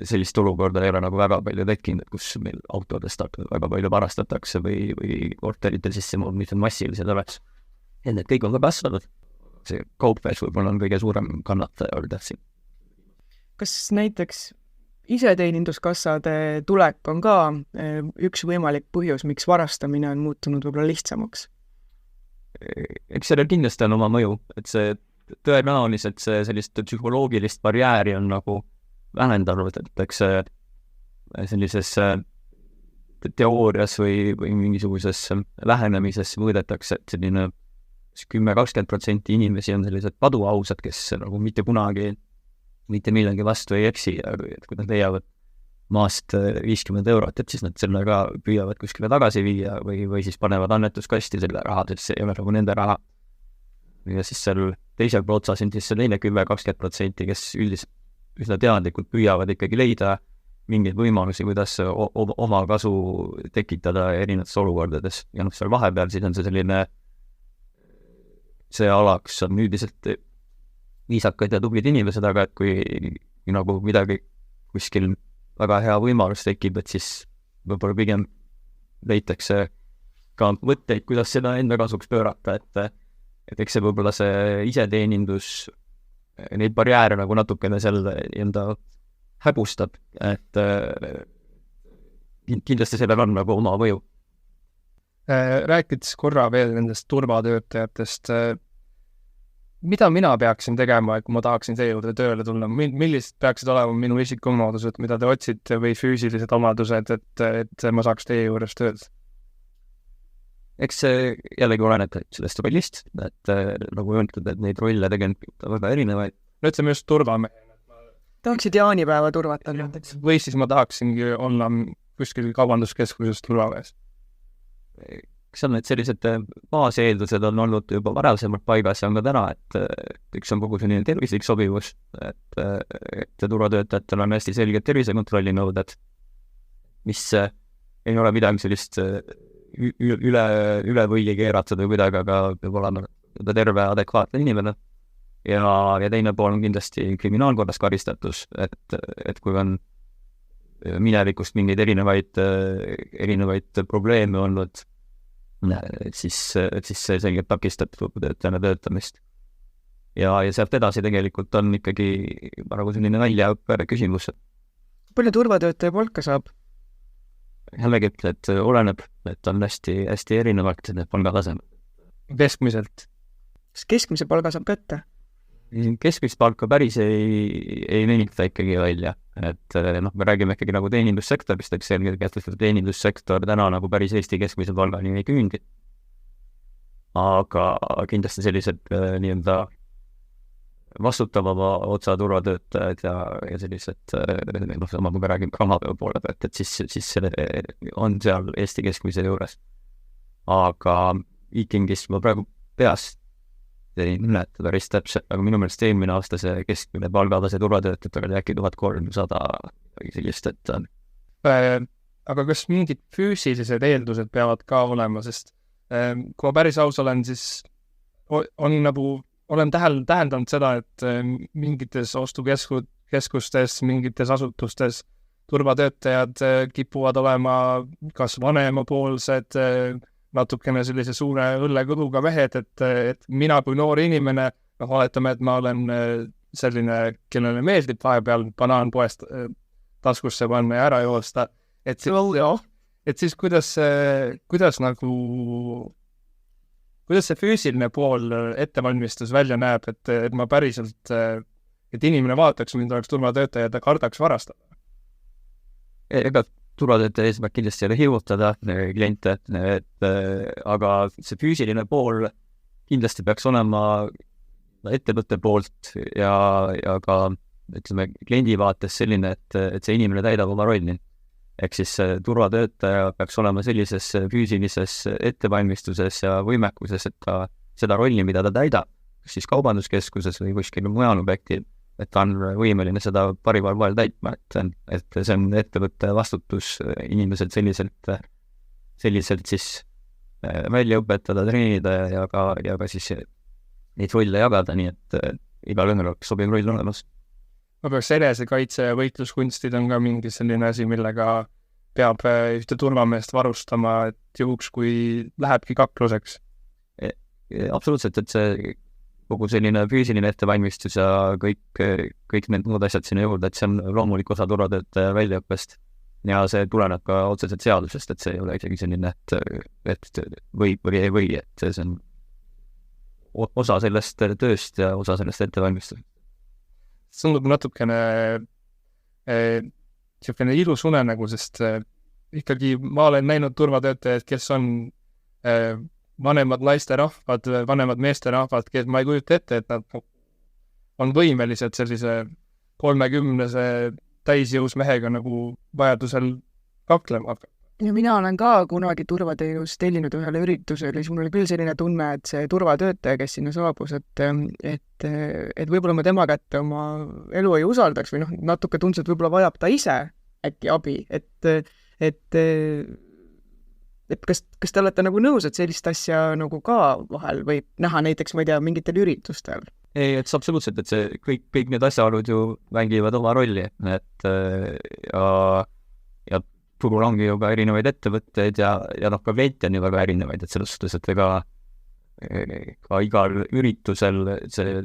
sellist olukorda ei ole nagu väga palju tekkinud, kus meil autodest väga palju varastatakse või korterite sisse, mis on massilised oleks. Et need kõik on ka kasvanud. See kaupmees võib-olla on kõige suurem kannataja olnud siin. Kas näiteks iseteeninduskassade tulek on ka üks võimalik põhjus, miks varastamine on muutunud võib-olla lihtsamaks? Eks sellel kindlasti on oma mõju, et see tõenäoliselt see sellist psühholoogilist barjääri on nagu vähendanud, et eks sellises teoorias või mingisuguses lähenemises mõõdetakse, et selline 10-20% inimesi on sellised paduausad, kes nagu mitte kunagi mitte millegi vastu ei eksi, et kui nad leiavad maast 50 €, et siis nad sellega püüavad kuskile tagasi viia või siis panevad annetuskasti selle raha, et see ei ole nagu nende raha. Ja siis seal teisel otsas on siis see 10-20%, kes üldiselt üsna teadlikult püüavad ikkagi leida mingeid võimalusi, kuidas oma kasu tekitada erinevates olukordades. Ja seal vahepeal siis on see selline see ala, kus on üldiselt viisakad ja tublid inimesed, aga et kui nagu midagi kuskil väga hea võimalus tekib, et siis võib-olla pigem leitakse ka mõtteid, kuidas seda enda kasuks pöörata, et eks see võib-olla see iseteenindus neid barjääre nagu natukene selle enda hägustab, et kindlasti sellel on nagu oma mõju. Rääkides korra veel nendest turvatöötajatest, mida mina peaksin tegema, kui ma tahaksin teie juurde tööle tulla? Millised peaksid olema minu isikuomadused, mida te otsite või füüsilised omadused, et ma saaks teie juures tööd? Eks see jällegi oleneb sellest rollist, et nagu öeldud, et neid rolle tegelikult on väga erinevaid. No ütleme just turvamehe. Tahaksid jaanipäeva turvata näiteks? Või siis ma tahaksingi olla kuskil kaubanduskeskuses turvamees. Eks on need sellised baaseeldused on olnud juba varasemalt paigas ja on ka täna, et üks on kogu selline tervislik sobivus, et turvatöötajatel on hästi selged tervisekontrolli nõuded, mis ei ole midagi sellist üle võili keeratud või kuidagi, aga peab olema terve adekvaatne inimene. Ja teine pool on kindlasti kriminaalkorras karistatus, et kui on minevikust mingeid erinevaid probleeme olnud, siis see selgelt takistab töötajana töötamist. Ja sealt edasi tegelikult on ikkagi nagu selline väljaõppe küsimus. Palju turvatöötaja palka saab? Jällegi, et oleneb, et on hästi erinevalt need palgatasemad. Keskmiselt? Kas keskmise palga saab kätte? Keskmist palka päris ei näita ikkagi välja, et me räägime ikkagi nagu teenindussektorist, eks selgelt teenindussektor täna nagu päris Eesti keskmise palgani ei küündi. Aga kindlasti sellised nii-enda vastutavama otsa turvatöötajad ja sellised, sama kui me räägime kamapäeva poole pealt, et siis on seal Eesti keskmise juures. Aga Vikingist ma praegu peast ei mäleta päris täpselt, aga minu meelest eelmine aasta see keskmine palgatase turvatöötajatega oli äkki 1300 või sellist, et aga kas mingid füüsilised eeldused peavad ka olema, sest kui ma päris aus olen, siis olen tähendanud seda, et mingites ostukeskustes, mingites asutustes turvatöötajad kipuvad olema kas vanemapoolsed, natukene sellise suure õllekõduga mehed, et mina kui noor inimene, oletame, et ma olen selline, kellele meeldib vahepeal banaan poest taskusse panna ja ära joosta, et siis kuidas see füüsiline pool ettevalmistus välja näeb, et ma päriselt, et inimene vaataks, mind oleks turvatöötaja, ta kardaks varastada? Ega turvatöötaja eesmärk kindlasti ei ole hirmutada kliente, aga see füüsiline pool kindlasti peaks olema ettevõtte poolt ja ka ütleme kliendi vaates selline, et see inimene täidab oma rolli. Ehk siis turvatöötaja peaks olema sellises füüsilises ettevalmistuses ja võimekuses, et ta seda rolli, mida ta täidab, kas siis kaubanduskeskuses või kuskil mujal objektil, et ta on võimeline seda parimal moel täitma, et see on ettevõtte vastutus inimesed selliselt siis välja õpetada, treenida ja ka siis neid rolle jagada, nii et igal ühel oleks sobiv roll olemas. Ma peaks enesekaitse ja võitluskunstid on ka mingi selline asi, millega peab ühte turvameest varustama, et juhuks, kui lähebki kakluseks. Absoluutselt, et see kogu selline füüsiline ettevalmistus ja kõik need muud asjad sinna juurde, et see on loomulik osa turvatöötaja väljaõppest ja see tuleneb ka otseselt seadusest, et see ei ole isegi selline, et võib või ei või, et see on osa sellest tööst ja osa sellest ettevalmistusest. See tundub natukene selline ilus unenägu, sest ikkagi ma olen näinud turvatöötajad, kes on vanemad naisterahvad, vanemad meesterahvad, kes ma ei kujuta ette, et nad on võimelised sellise 30-se täisjõus mehega nagu vajadusel kaklema. Ja mina olen ka kunagi turvateenust tellinud ühele üritusele, siis mul oli küll selline tunne, et see turvatöötaja, kes sinna saabus, et võib-olla ma tema kätte oma elu ei usaldaks või natuke tundus, et võib-olla vajab ta ise äkki abi, et kas te olete nagu nõus, et sellist asja nagu ka vahel võib näha näiteks, ma ei tea, mingitel üritustel? Ei, et absoluutselt, et see kõik need asjaolud ju mängivad oma rolli, et ja turul ongi ju ka erinevaid ettevõtteid ja ka kliente on ju väga erinevaid, et selles suhtes, et ka igal üritusel see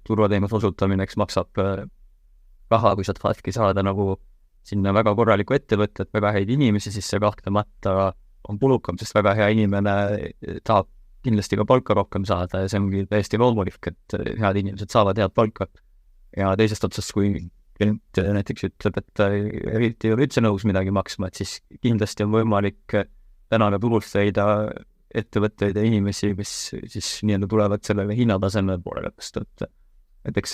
turvateenus osutamineks maksab raha, kui sa tahtki saada nagu sinna väga korralikku ettevõttet, väga häid inimesi, siis see kahtlemata on kulukam, sest väga hea inimene tahab kindlasti ka palka rohkem saada ja see ongi täiesti loomulik, et head inimesed saavad head palka. Ja teisest otsast, kui klient näiteks ütleb, et eriti ei ole üldse nõus midagi maksma, et siis kindlasti on võimalik tänaga turult leida ettevõtteid ja inimesi, mis siis nii-öelda tulevad sellele hinnataseme poolele, et eks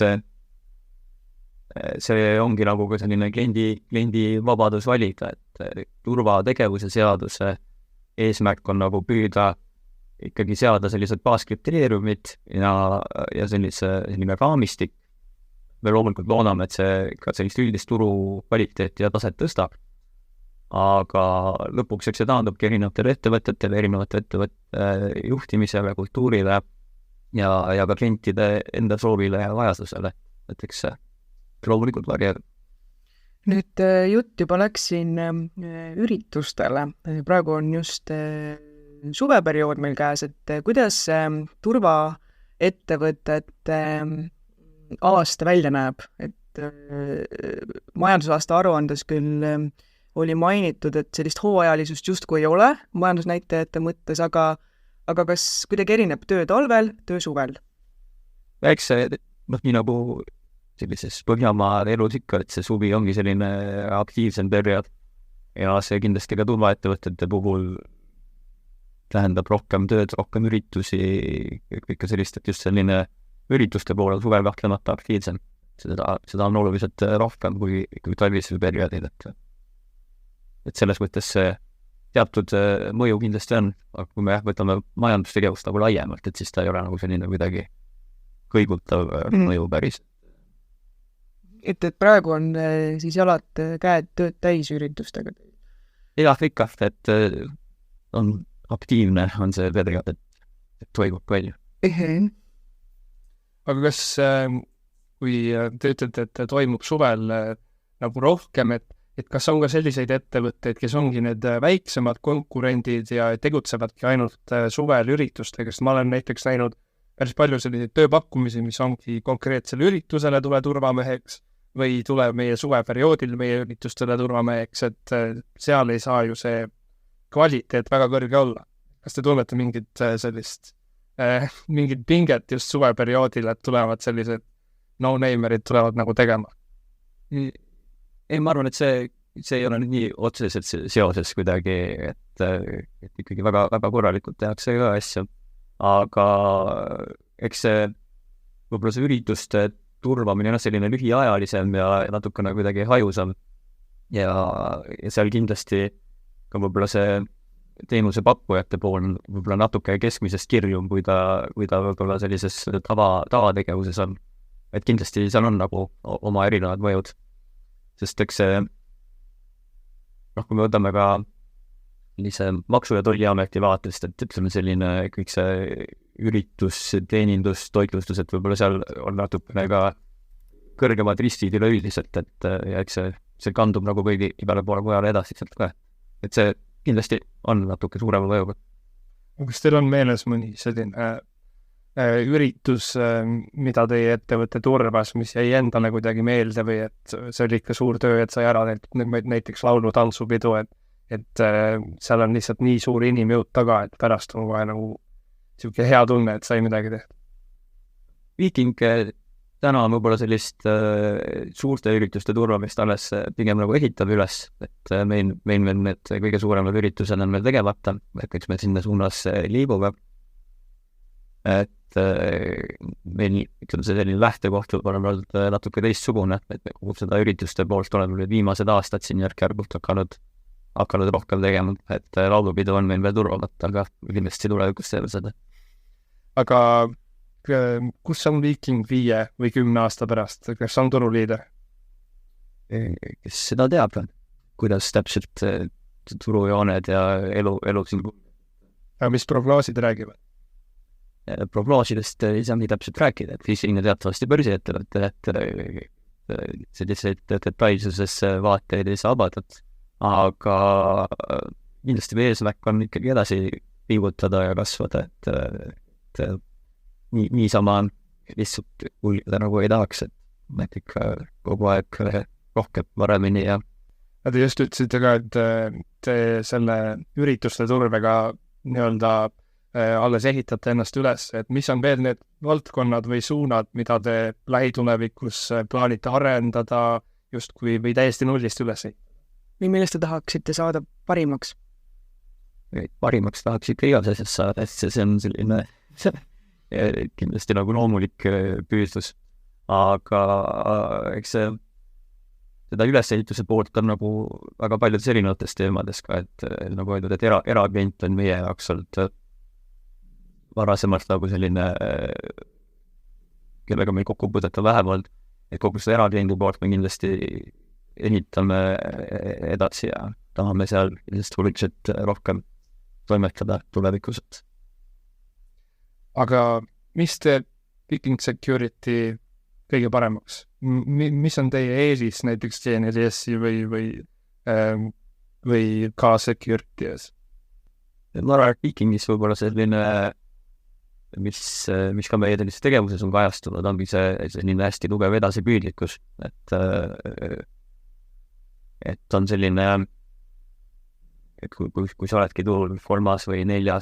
see ongi nagu ka selline kliendi vabadus valida, et turvategevuse seaduse eesmärk on nagu püüda ikkagi seada sellised baaskriteeriumid ja selline raamistik. Me loomulikult loodame, et see ka sellist üldist turu kvaliteeti ja taset tõstab, aga lõpuks eks see taandubki erinevatele ettevõtetele, erinevate ettevõtte juhtimisele, kultuurile ja ka klientide enda soovile ja vajadusele, et eks see loomulikult varjab. Nüüd jutt juba läks siin üritustele. Praegu on just suveperiood meil käes, et kuidas turvaettevõtete aasta välja näeb, et majandusaasta aruandes küll oli mainitud, et sellist hooajalisust justkui ei ole majandusnäitajate mõttes, aga kas kuidagi erineb töö talvel, töö suvel? Eks see, nii nagu sellises Põhjamaa elus ikka, et see suvi ongi selline aktiivsem periood ja see kindlasti ka turvaettevõtete puhul tähendab rohkem tööd, rohkem üritusi, ikka sellist, et just selline ürituste poole suvel kahtlemata aktiivsem. Seda on oluliselt rohkem kui talvisel perioodil, et selles mõttes see teatud mõju kindlasti on, aga kui me võtame majandustegevust nagu laiemalt, et siis ta ei ole nagu selline kuidagi kõigutav mõju päris. Et praegu on siis jalad käed tööd täis üritustega? Jah, ikka, et on aktiivne on see periood, et toimub palju. Aga kas, kui te ütlete, et toimub suvel nagu rohkem, et kas on ka selliseid ettevõtteid, kes ongi need väiksemad konkurendid ja tegutsevadki ainult suvel üritustega, sest ma olen näiteks näinud päris palju selliseid tööpakkumisi, mis ongi konkreetsele üritusele tule turvameheks või tule meie suveperioodil meie üritustele turvameheks, et seal ei saa ju see kvaliteet väga kõrge olla. Kas te tunnete mingit sellist mingit pinget just suveperioodil, et tulevad sellised no-namerid tulevad nagu tegema? Ei, ma arvan, et see ei ole nii otseselt seoses kuidagi, et ikkagi väga, väga korralikult tehakse ka asju, aga eks see võib-olla see ürituste turvamine on selline lühiajalisem ja natukene kuidagi hajusam ja seal kindlasti ka võib-olla see teenusepakkujate pool on võib-olla natuke keskmisest kirjum, kui ta võib-olla sellises tavategevuses on. Et kindlasti seal on nagu oma erinevad mõjud. Sest eks see, kui me võtame ka sellise Maksu- ja Tolliameti vaatest, et ütleme selline kõik see üritus, teenindus, toitlustus, et võib-olla seal on natukene ka kõrgemad riskid üleüldiselt, et ja eks see kandub nagu kõigi igale poole mujale edasi sealt ka. Et see kindlasti on natuke suurema mõjuga. Kas teil on meeles mõni selline üritus, mida teie ettevõtte turvas, mis jäi endale kuidagi meelde või et see oli ikka suur töö, et sai ära näiteks laulu-tantsupidu, et seal on lihtsalt nii suur inimjõud taga, et pärast on kohe nagu siuke hea tunne, et sai midagi teha. Viiking täna on võib-olla sellist suurte ürituste turvamist alles pigem nagu ehitab üles, et meil need kõige suuremad üritused on veel tegemata, et eks me sinna suunas liibume. Et meil ütleme see selline lähtekoht võib-olla on olnud natuke teistsugune, et kogu seda ürituste poolt oleme nüüd viimased aastad siin järk-järgult hakanud rohkem tegema, et laulupidu on meil veel turvamata, aga kindlasti tulevikus teeme seda. Aga kus on Viiking 5 või 10 aasta pärast, kas on turuliider? Kes seda teab, kuidas täpselt turujooned ja elu siin. Aga mis prognoosid räägivad? Prognoosidest ei saa nii täpselt rääkida, et Viiking on teatavasti börsiettevõte, et selliseid detailsuses vaateid ei saa abadad, aga kindlasti meie eesmärk on ikkagi edasi pingutada ja kasvada, et niisama lihtsalt kulgeda nagu ei tahaks, et ikka kogu aeg rohkem paremini ja te just ütlesite ka, et te selle ürituste turvega nii-öelda alles ehitate ennast üles, et mis on veel need valdkonnad või suunad, mida te lähitulevikus plaanite arendada justkui või täiesti nullist üles ehitada? Või millest te tahaksite saada parimaks? Parimaks tahaks ikka igas asjas saada, et see on selline kindlasti nagu loomulik püüdlus, aga eks seda ülesehituse poolt on nagu väga paljudes erinevates teemades ka, et nagu öeldud, et eraklient on meie jaoks olnud varasemalt nagu selline, kellega meil kokkupuudet on vähemalt, et kogu seda erakliendi poolt me kindlasti ehitame edasi ja tahame seal oluliselt rohkem toimetada tulevikus. Aga mis teeb Viiking Security kõige paremaks? Mis on teie eelis näiteks GNLS-i või ka Security's? Ma arvan, et Viikingis võib-olla selline, mis ka meie sellises tegevuses on kajastunud, ongi selline hästi tugev edasipüüdlikkus, et on selline, et kui sa oledki turul 3. või 4.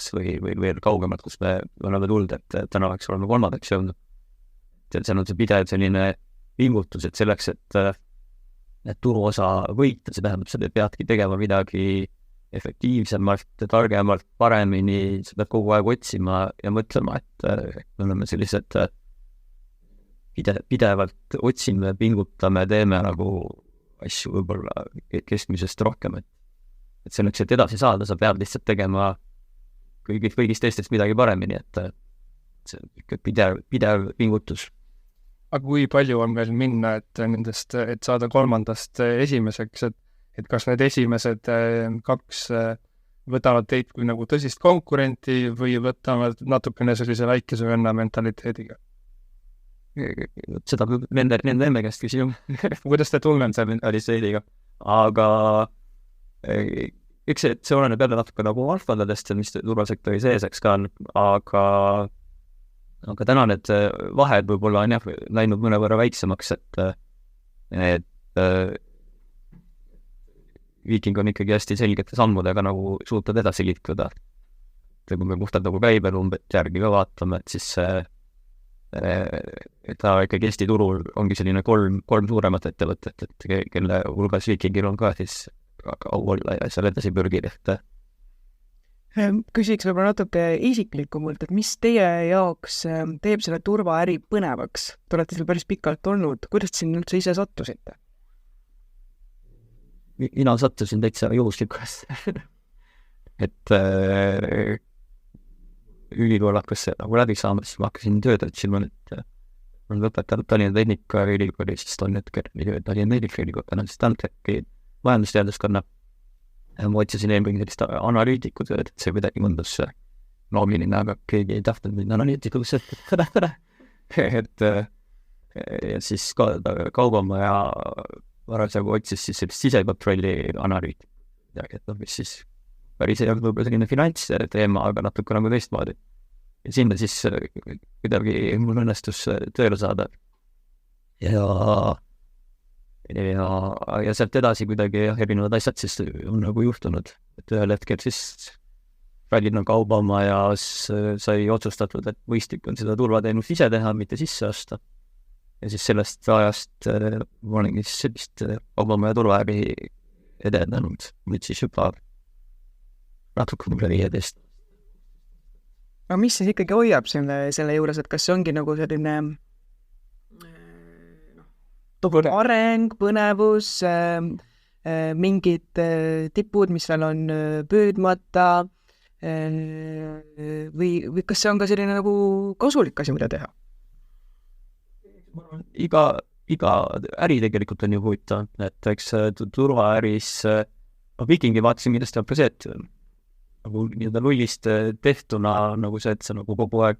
või veel kaugemalt, kus me oleme tulnud, et täna oleks olema 3. jõudnud. See on see pidev selline pingutus, et selleks, et turuosa võita, see tähendab, sa peadki tegema midagi efektiivsemalt, targemalt, paremini, sa pead kogu aeg otsima ja mõtlema, et me oleme sellised pidevalt otsime, pingutame, teeme nagu asju võib-olla keskmisest rohkem, et selleks, et edasi saada, sa pead lihtsalt tegema kõigist teistest midagi paremini, et see on ikka pidev pingutus. Aga kui palju on veel minna, et saada 3. esimeseks, et kas need esimesed 2 võtavad teid kui nagu tõsist konkurenti või võtavad natukene sellise väikese venna mentaliteediga? Seda nende emme käest küsima. Kuidas te tunnete selle mentaliteediga? Aga eks see oleneb jälle natuke nagu valdkondadest, mis turvasektori seeseks ka on, aga täna need vahed võib-olla on läinud mõnevõrra väiksemaks, et Viiking on ikkagi hästi selgete sammudega nagu suutnud edasi liikuda. Kui me puhtalt nagu käibenumbrit järgi ka vaatame, et siis ta ikkagi Eesti turul ongi selline kolm suuremat ettevõtet, et kelle hulgas Viikingil on ka siis olla ja seal edasi pürgida. Küsiks võib-olla natuke isiklikumalt, et mis teie jaoks teeb selle turvaäri põnevaks? Te olete seal päris pikalt olnud, kuidas te siin üldse ise sattusite? Mina sattusin täitsa juhuslikult. et ülikool hakkas nagu läbi saama, siis ma hakkasin tööd otsima, et ma olen lõpetanud Tallinna Tehnikaülikooli, siis tol hetkel Tallinna Tehnikaülikool, täna siis TalTechi majandusteaduskonna. Ma otsisin eelkõige sellist analüütiku tööd, et see kuidagi mõndus loogiline, aga keegi ei tahtnud mind analüütikuks, et ja siis kaubamaja varasjagu otsis siis sellist sisekontrolli analüütikut, et mis siis päris ei olnud võib-olla selline finantsteema, aga natuke nagu teistmoodi. Ja sinna siis kuidagi mul õnnestus tööle saada. Ja sealt edasi kuidagi erinevad asjad siis on nagu juhtunud. Et ühel hetkel siis Tallinna kaubamajas sai otsustatud, et mõistlik on seda turvateenust ise teha, mitte sisse osta. Ja siis sellest ajast ma olengi sellist kaubamaja turvaäri edendanud. Nüüd siis juba natuke üle 15. Aga mis siis ikkagi hoiab selle juures, et kas see ongi nagu selline areng, põnevus, mingid tipud, mis veel on püüdmata või kas see on ka selline nagu kasulik asi, mida teha? Iga äri tegelikult on ju huvitav, et eks turvaäris Vikingi vaatasin kindlasti on ka see, et nagu nii-öelda nullist tehtuna nagu see, et sa nagu kogu aeg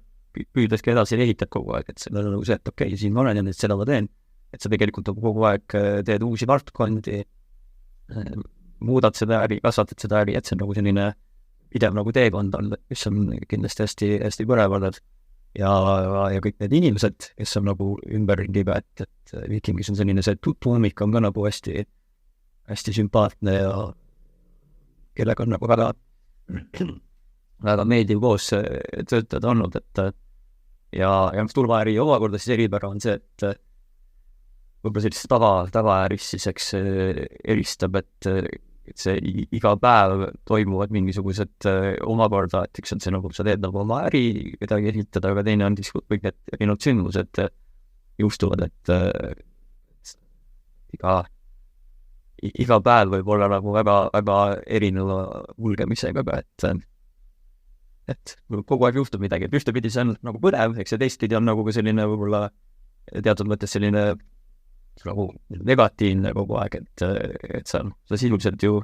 püüdeski edasi ehitad kogu aeg, et see on nagu see, et okei, siin ma olen ja nüüd seda ma teen, et sa tegelikult kogu aeg teed uusi valdkondi, muudad seda äri, kasvatad seda äri, et see on nagu selline pidev nagu teekond on, mis on kindlasti hästi, hästi põnev olnud ja kõik need inimesed, kes on nagu ümberringiga, et Vikingis on selline see tuumik on ka nagu hästi, hästi sümpaatne ja kellega on nagu väga meeldiv koos töötada olnud, et ja turvaäri omakorda siis eripära on see, et võib-olla sellist tavaäris siis eks eristab, et see iga päev toimuvad mingisugused omakorda, et eks on see nagu sa teed nagu oma äri kedagi ehitada, aga teine on siis kõik need erinevad sündmused juhtuvad, et iga päev võib olla nagu väga erineva hulgemisega, et kogu aeg juhtub midagi, et ühtepidi see on nagu põnev, eks ja teistpidi on nagu ka selline võib-olla teatud mõttes selline nagu negatiivne kogu aeg, et sa sisuliselt ju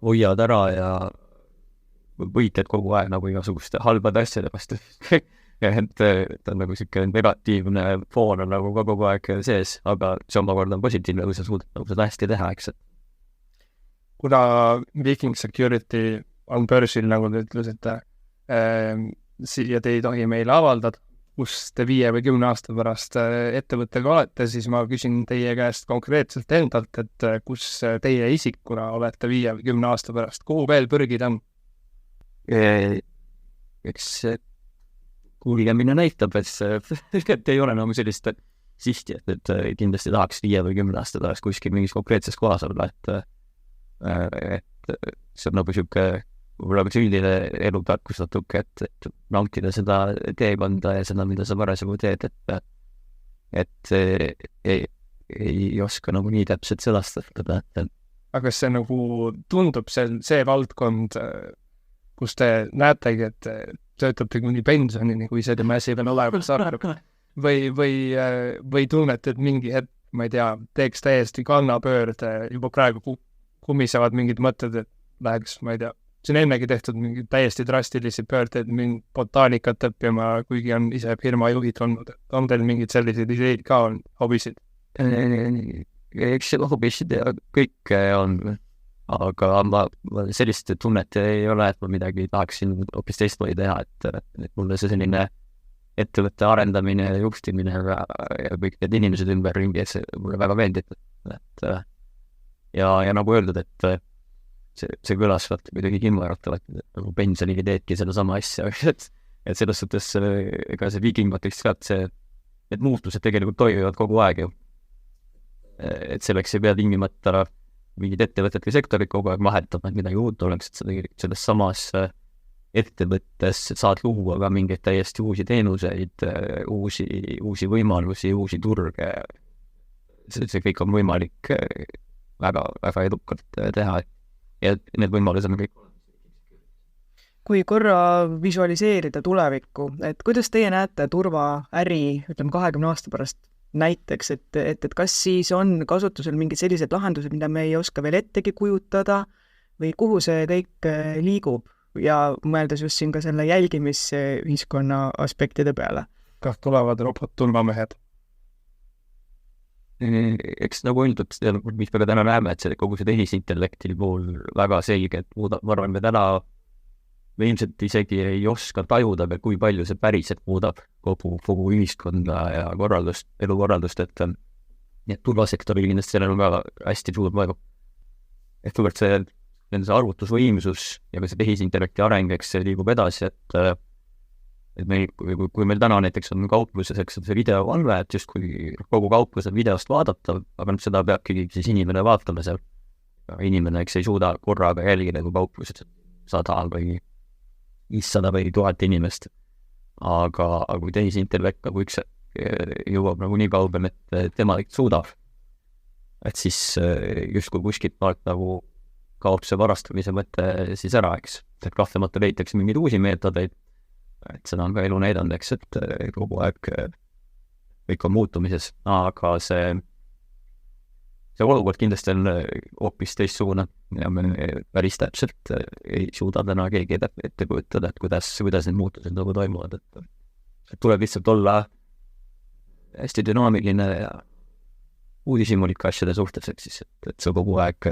hoiad ära ja võitled kogu aeg nagu igasuguste halbade asjade vastu. et on nagu selline negatiivne foon on nagu kogu aeg sees, aga see omakorda on positiivne, kui sa suudad nagu seda hästi teha, eks. Kuna Viking Security on börsil, nagu te ütlesite, ja te ei tohi meile avaldada, kus te 5 või 10 aasta pärast ettevõttega olete, siis ma küsin teie käest konkreetselt endalt, et kus teie isikuna olete 5 või 10 aasta pärast, kuhu veel pürgid on? Eks kuuligemine näitab, et ei ole nagu sellist sihti, et kindlasti tahaks 5 või 10 aasta pärast kuskil mingis konkreetses kohas olla, et see on nagu sihuke võib-olla ka üldine elutarkus natuke, et nautida seda teekonda ja seda, mida sa parasjagu teed, et ei oska nagu nii täpselt sedastada. Aga kas see nagu tundub see valdkond, kus te näetegi, et töötate kuni pensionini, kui see tema asi veel olemas arvab, või tunnete, et mingi hetk, ma ei tea, teeks täiesti kannapöörde, juba praegu kumisevad mingid mõtted, et läheks, ma ei tea, see on ennegi tehtud mingi täiesti drastilisi pöördeid, mingi botaanikat õppima, kuigi on ise firma juhid olnud. On teil mingid sellised ideid ka on, hobisid? Eks hobisid ja kõik on, aga ma sellist tunnet ei ole, et ma midagi tahaksin hoopis teistmoodi teha, et mulle see selline ettevõtte arendamine ja juhtimine ja kõik need inimesed ümberringi, et see mulle väga meeldib. Ja nagu öeldud, et see kõlas kuidagi kimmaratavalt, nagu pensioniga teedki selle sama asja, et selles suhtes ega see Viking Matrix ka, et need muutused tegelikult toimuvad kogu aeg ju. Et selleks ei pea tingimata mingid ettevõtted või sektorid kogu aeg vahetama, et midagi uut oleks, et sa tegelikult selles samas ettevõttes saad luua ka mingeid täiesti uusi teenuseid, uusi võimalusi, uusi turge. See kõik on võimalik väga edukalt teha. Ja need võimalused on kõik. kui korra visualiseerida tulevikku, et kuidas teie näete turvaäri, ütleme 20 aasta pärast näiteks, et kas siis on kasutusel mingid sellised lahendused, mida me ei oska veel ettegi kujutada või kuhu see kõik liigub ja mõeldes just siin ka selle jälgimisühiskonna aspektide peale? Kas tulevad robot-turvamehed? Eks nagu öeldud, mis me ka täna näeme, et kogu see tehisintellekti pool väga selge, et muudab, ma arvan, me ilmselt isegi ei oska tajuda, kui palju see päriselt muudab kogu ühiskonda ja elukorraldust, et turvasektoril kindlasti sellel on väga hästi suur mõju. Et kuivõrd nende arvutusvõimsus ja ka see tehisintellekti areng, eks see liigub edasi, et meil, kui meil täna näiteks on kaupluses, eks see videovalve, et just kui kogu kauplus on videost vaadatav, aga seda peabki siis inimene vaatama seal. Inimene, eks ei suuda korraga jälgida, kui kaupluses 100 või 500 või 1000 inimest. Aga kui tehisintellekt nagu üks jõuab nagu nii kaugel, et tema suudab, et siis justkui kuskilt maalt nagu kaob see varastamise mõte siis ära, eks. Et kahtlemata leitakse mingeid uusi meetodeid, et seda on ka elu näidanud, eks, et kogu aeg kõik on muutumises, aga see olukord kindlasti on hoopis teistsugune ja me päris täpselt ei suuda täna keegi ette kujutada, et kuidas need muutused nagu toimuvad, et tuleb lihtsalt olla hästi dünaamiline ja uudishimulik asjade suhtes, et siis, et sa kogu aeg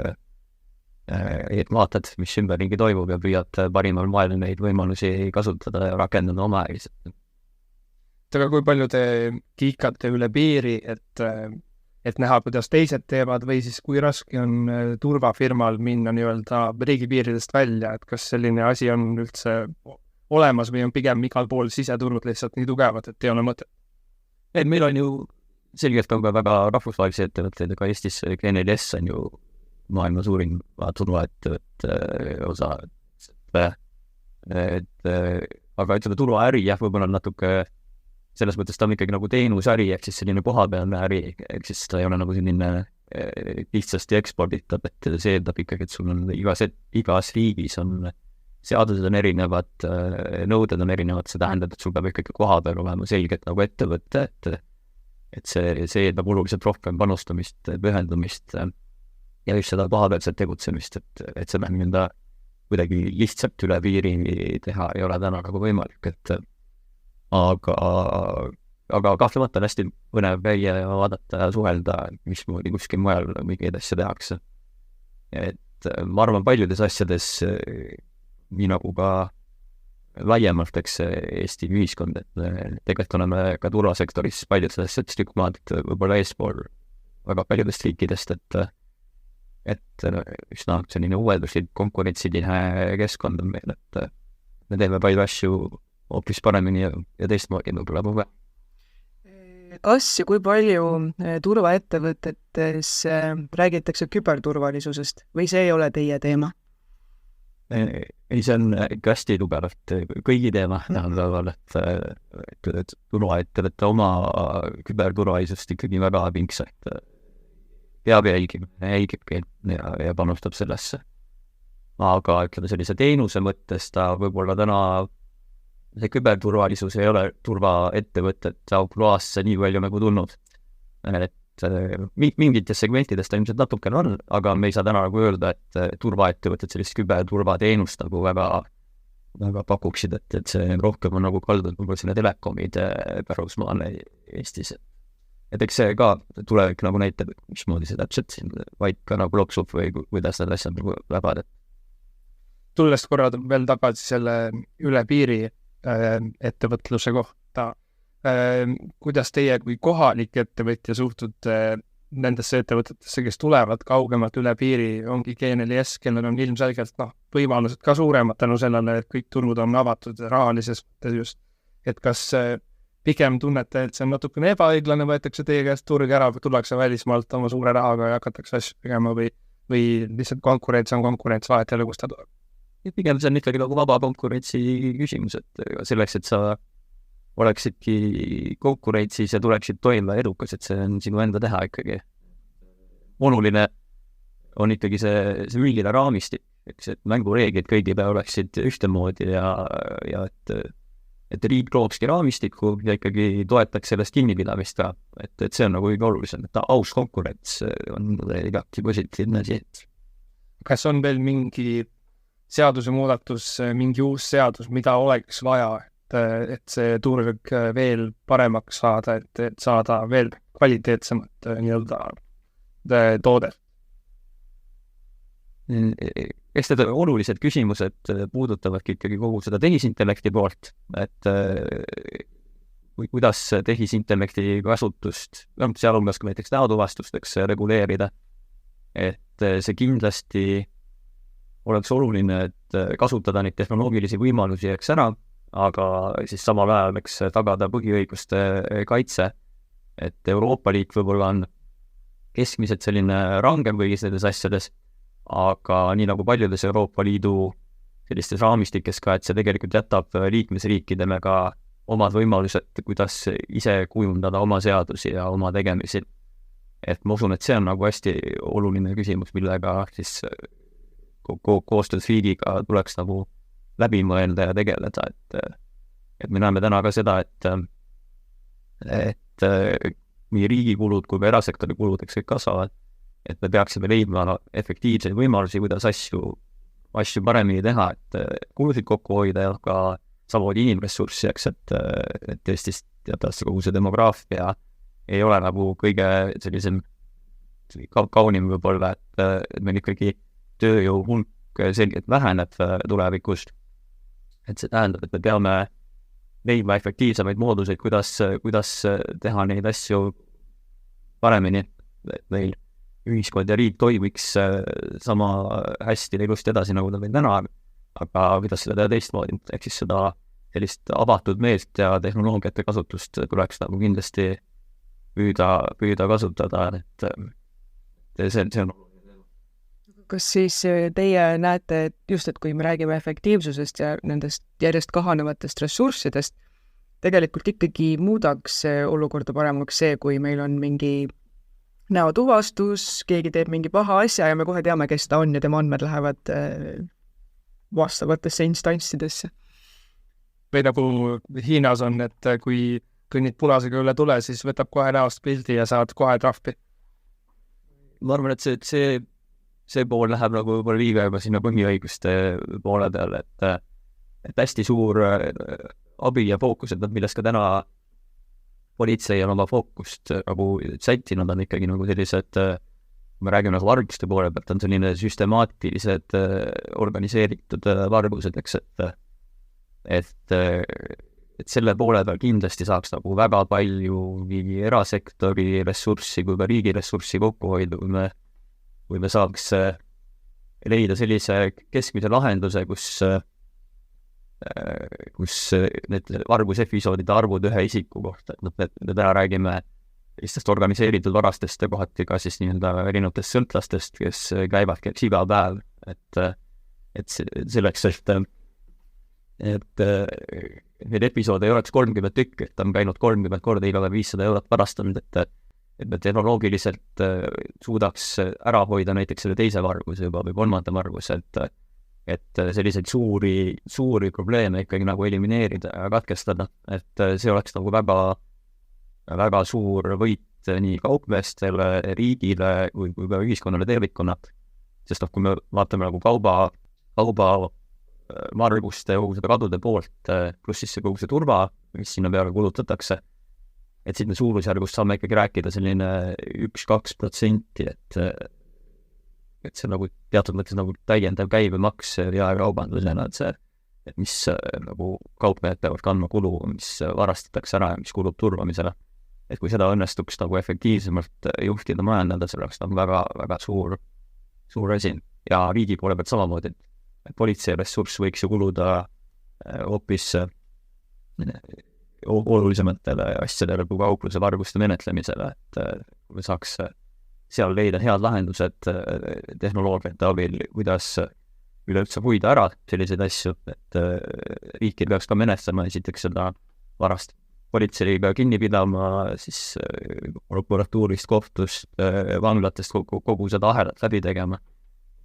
vaatad, mis ümberringi toimub ja püüad parimal moel neid võimalusi kasutada ja rakendada omaäriselt. Aga kui palju te kiikate üle piiri, et näha, kuidas teised teevad või siis kui raske on turvafirmal minna nii-öelda riigipiiridest välja, et kas selline asi on üldse olemas või on pigem igal pool siseturud lihtsalt nii tugevad, et ei ole mõtet? Et meil on ju selgelt on ka väga rahvusvahelisi ettevõtteid, aga Eestis GNLS on ju maailma suurim turvaettevõtte osa, aga ütleme turvaäri jah, võib-olla natuke selles mõttes ta on ikkagi nagu teenusäri, ehk siis selline kohapealne äri, ehk siis ta ei ole nagu selline lihtsasti eksporditav, et see eeldab ikkagi, et sul on igas riigis on seadused on erinevad, nõuded on erinevad, see tähendab, et sul peab ikkagi kohapeal olema selgelt nagu ettevõte, et see eeldab oluliselt rohkem panustamist, pühendumist ja just seda kohapealset tegutsemist, et seda nii-öelda kuidagi lihtsalt üle piiri teha ei ole täna nagu võimalik, et aga kahtlemata on hästi põnev käia ja vaadata ja suhelda, mismoodi kuskil mujal mingeid asja tehakse. Et ma arvan, paljudes asjades, nii nagu ka laiemalt, eks Eesti ühiskond, et tegelikult oleme ka turvasektoris paljudes asjades tükmaad võib-olla eespool väga paljudest riikidest, et üsna selline uuenduslik konkurentsitihe keskkond on meil, et me teeme palju asju hoopis paremini ja teistmoodi võib-olla kogu aeg. Kas ja kui palju turvaettevõtetes räägitakse küberturvalisusest või see ei ole teie teema? Ei, see on ikka hästi tugevalt kõigi teema, et turvaettevõtte oma küberturvalisust ikkagi väga pingsalt peab jälgibki ja panustab sellesse. Aga ütleme sellise teenuse mõttes ta võib-olla täna see küberturvalisus ei ole turvaettevõtet ampluaasse nii palju nagu tulnud. Et mingites segmentides ta ilmselt natukene on, aga me ei saa täna nagu öelda, et turvaettevõtted sellist küberturvateenust nagu väga pakuksid, et see rohkem on nagu kaldunud võib-olla sinna telekomide pärusmaale Eestis. Et eks see ka tulevik nagu näitab, mismoodi see täpselt siin vaid ka nagu loksub või kuidas need asjad nagu läbad. Tulles korra veel tagasi selle üle piiri ettevõtluse kohta, kuidas teie kui kohalik ettevõtja suhtute nendesse ettevõtetesse, kes tulevad kaugemalt üle piiri, ongi GNLS, kellel on ilmselgelt võimalused ka suuremad tänu sellele, et kõik turud on avatud rahalises mõttes just, et kas pigem tunnete, et see on natukene ebaõiglane, võetakse teie käest turg ära, tullakse välismaalt oma suure rahaga ja hakatakse asju tegema või lihtsalt konkurents on konkurents, vahet jälle, kus ta tuleb? Pigem see on ikkagi nagu vaba konkurentsi küsimus, et selleks, et sa oleksidki konkurentsis ja tuleksid toime edukas, et see on sinu enda teha ikkagi. Oluline on ikkagi see üldine raamistik, eks, et mängureeglid kõigile oleksid ühtemoodi ja et riik lookski raamistiku ja ikkagi toetaks sellest kinnipidamist ka, et see on nagu kõige olulisem, et aus konkurents on igati positiivne asi. Kas on veel mingi seadusemuudatus, mingi uus seadus, mida oleks vaja, et see turg veel paremaks saada, et saada veel kvaliteetsemat nii-öelda toodet? Eks need olulised küsimused puudutavadki ikkagi kogu seda tehisintellekti poolt, et kuidas tehisintellekti kasutust, sealhulgas ka näiteks näotuvastusteks reguleerida, et see kindlasti oleks oluline, et kasutada neid tehnoloogilisi võimalusi eks ära, aga siis samal ajal eks tagada põhiõiguste kaitse, et Euroopa Liit võib-olla on keskmiselt selline rangem kõigis nendes asjades, aga nii nagu paljudes Euroopa Liidu sellistes raamistikes ka, et see tegelikult jätab liikmesriikidele ka omad võimalused, kuidas ise kujundada oma seadusi ja oma tegemisi. Et ma usun, et see on nagu hästi oluline küsimus, millega siis koostöös riigiga tuleks nagu läbi mõelda ja tegeleda, et me näeme täna ka seda, et nii riigi kulud kui ka erasektori kulud, eks kõik kasvavad, et me peaksime leidma efektiivseid võimalusi, kuidas asju paremini teha, et kulusid kokku hoida ja ka samamoodi inimressurssi, eks, et Eestis teatavasti kogu see demograafia ei ole nagu kõige sellisem kaunim võib-olla, et meil ikkagi tööjõu hulk selgelt väheneb tulevikus. Et see tähendab, et me peame leidma efektiivsemaid mooduseid, kuidas teha neid asju paremini, et meil ühiskond ja riik toimiks sama hästi ilusti edasi, nagu ta meil täna, aga kuidas seda teha teistmoodi, ehk siis seda sellist avatud meelt ja tehnoloogiate kasutust tuleks nagu kindlasti püüda kasutada, et see on Kas siis teie näete, et just, et kui me räägime efektiivsusest ja nendest järjest kahanevatest ressurssidest, tegelikult ikkagi muudaks olukorda paremaks see, kui meil on mingi näotuvastus, keegi teeb mingi paha asja ja me kohe teame, kes ta on ja tema andmed lähevad vastavatesse instantsidesse. Või nagu Hiinas on, et kui kõnnid punasega üle tule, siis võtab kohe näost pildi ja saad kohe trahvi. Ma arvan, et see pool läheb nagu võib-olla liiga juba sinna põhiõiguste poole peale, et hästi suur abi ja fookus, et millest ka täna politsei on oma fookust nagu sättinud, on ikkagi nagu sellised, kui me räägime nagu varguste poole pealt, on selline süstemaatilised organiseeritud vargused, eks, et selle poole peal kindlasti saaks nagu väga palju nii erasektori ressurssi kui ka riigi ressurssi kokku hoida, kui me saaks leida sellise keskmise lahenduse, kus need vargusepisoodide arvud ühe isiku kohta, et me täna räägime sellistest organiseeritud varastest ja kohati ka siis nii-öelda erinevatest sõltlastest, kes käivadki iga päev, et selleks, et need episoode ei oleks 30 tükki, et on käinud 30 korda iga päev 500 eurot varastanud, et me tehnoloogiliselt suudaks ära hoida näiteks selle teise varguse juba või kolmanda varguse, et selliseid suuri probleeme ikkagi nagu elimineerida ja katkestada, et see oleks nagu väga suur võit nii kaupmeestele, riigile kui ka ühiskonnale tervikuna. Sest kui me vaatame nagu kauba varguste ja kogu seda kadude poolt, pluss siis kogu see turva, mis sinna peale kulutatakse, et siis me suurusjärgust saame ikkagi rääkida selline 1-2%, et see nagu teatud mõttes nagu täiendav käibemaks jaekaubandusena, et mis nagu kaupmehed peavad kandma kulu, mis varastatakse ära ja mis kulub turvamisele. Et kui seda õnnestuks nagu efektiivsemalt juhtida, majandada, see oleks nagu väga suur asi. Ja riigi poole pealt samamoodi, et politsei ressurss võiks ju kuluda hoopis olulisematele asjadele kui kaupluse varguste menetlemisele, et me saaks seal leida head lahendused tehnoloogiate abil, kuidas üleüldse hoida ära selliseid asju, et riikid peaks ka menetlema esiteks seda varast politseiga kinni pidama, siis prokuratuurist, kohtust, vanglatest kogu seda ahelat läbi tegema.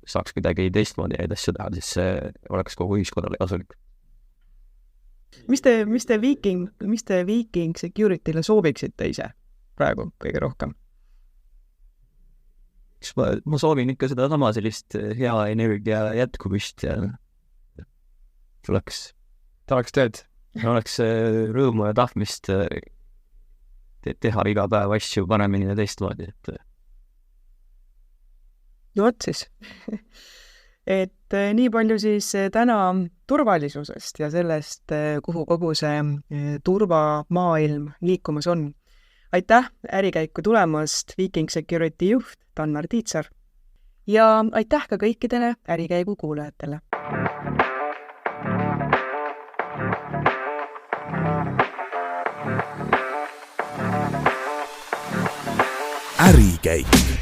saaks kuidagi teistmoodi neid asju teha, siis see oleks kogu ühiskonnale kasulik. Mis te Viking Security'le sooviksite ise praegu kõige rohkem? Ma soovin ikka seda sama sellist hea energia jätkuvist ja tahaks tööd. Oleks rõõmu ja tahtmist teha iga päev asju paremini ja teistmoodi, et no vot siis. Et nii palju siis täna turvalisusest ja sellest, kuhu kogu see turvamaailm liikumas on. Aitäh ärikäiku tulemast, Viking Security juht Tannar Tiitsar. Ja aitäh ka kõikidele ärikäigu kuulajatele. Ärikäik.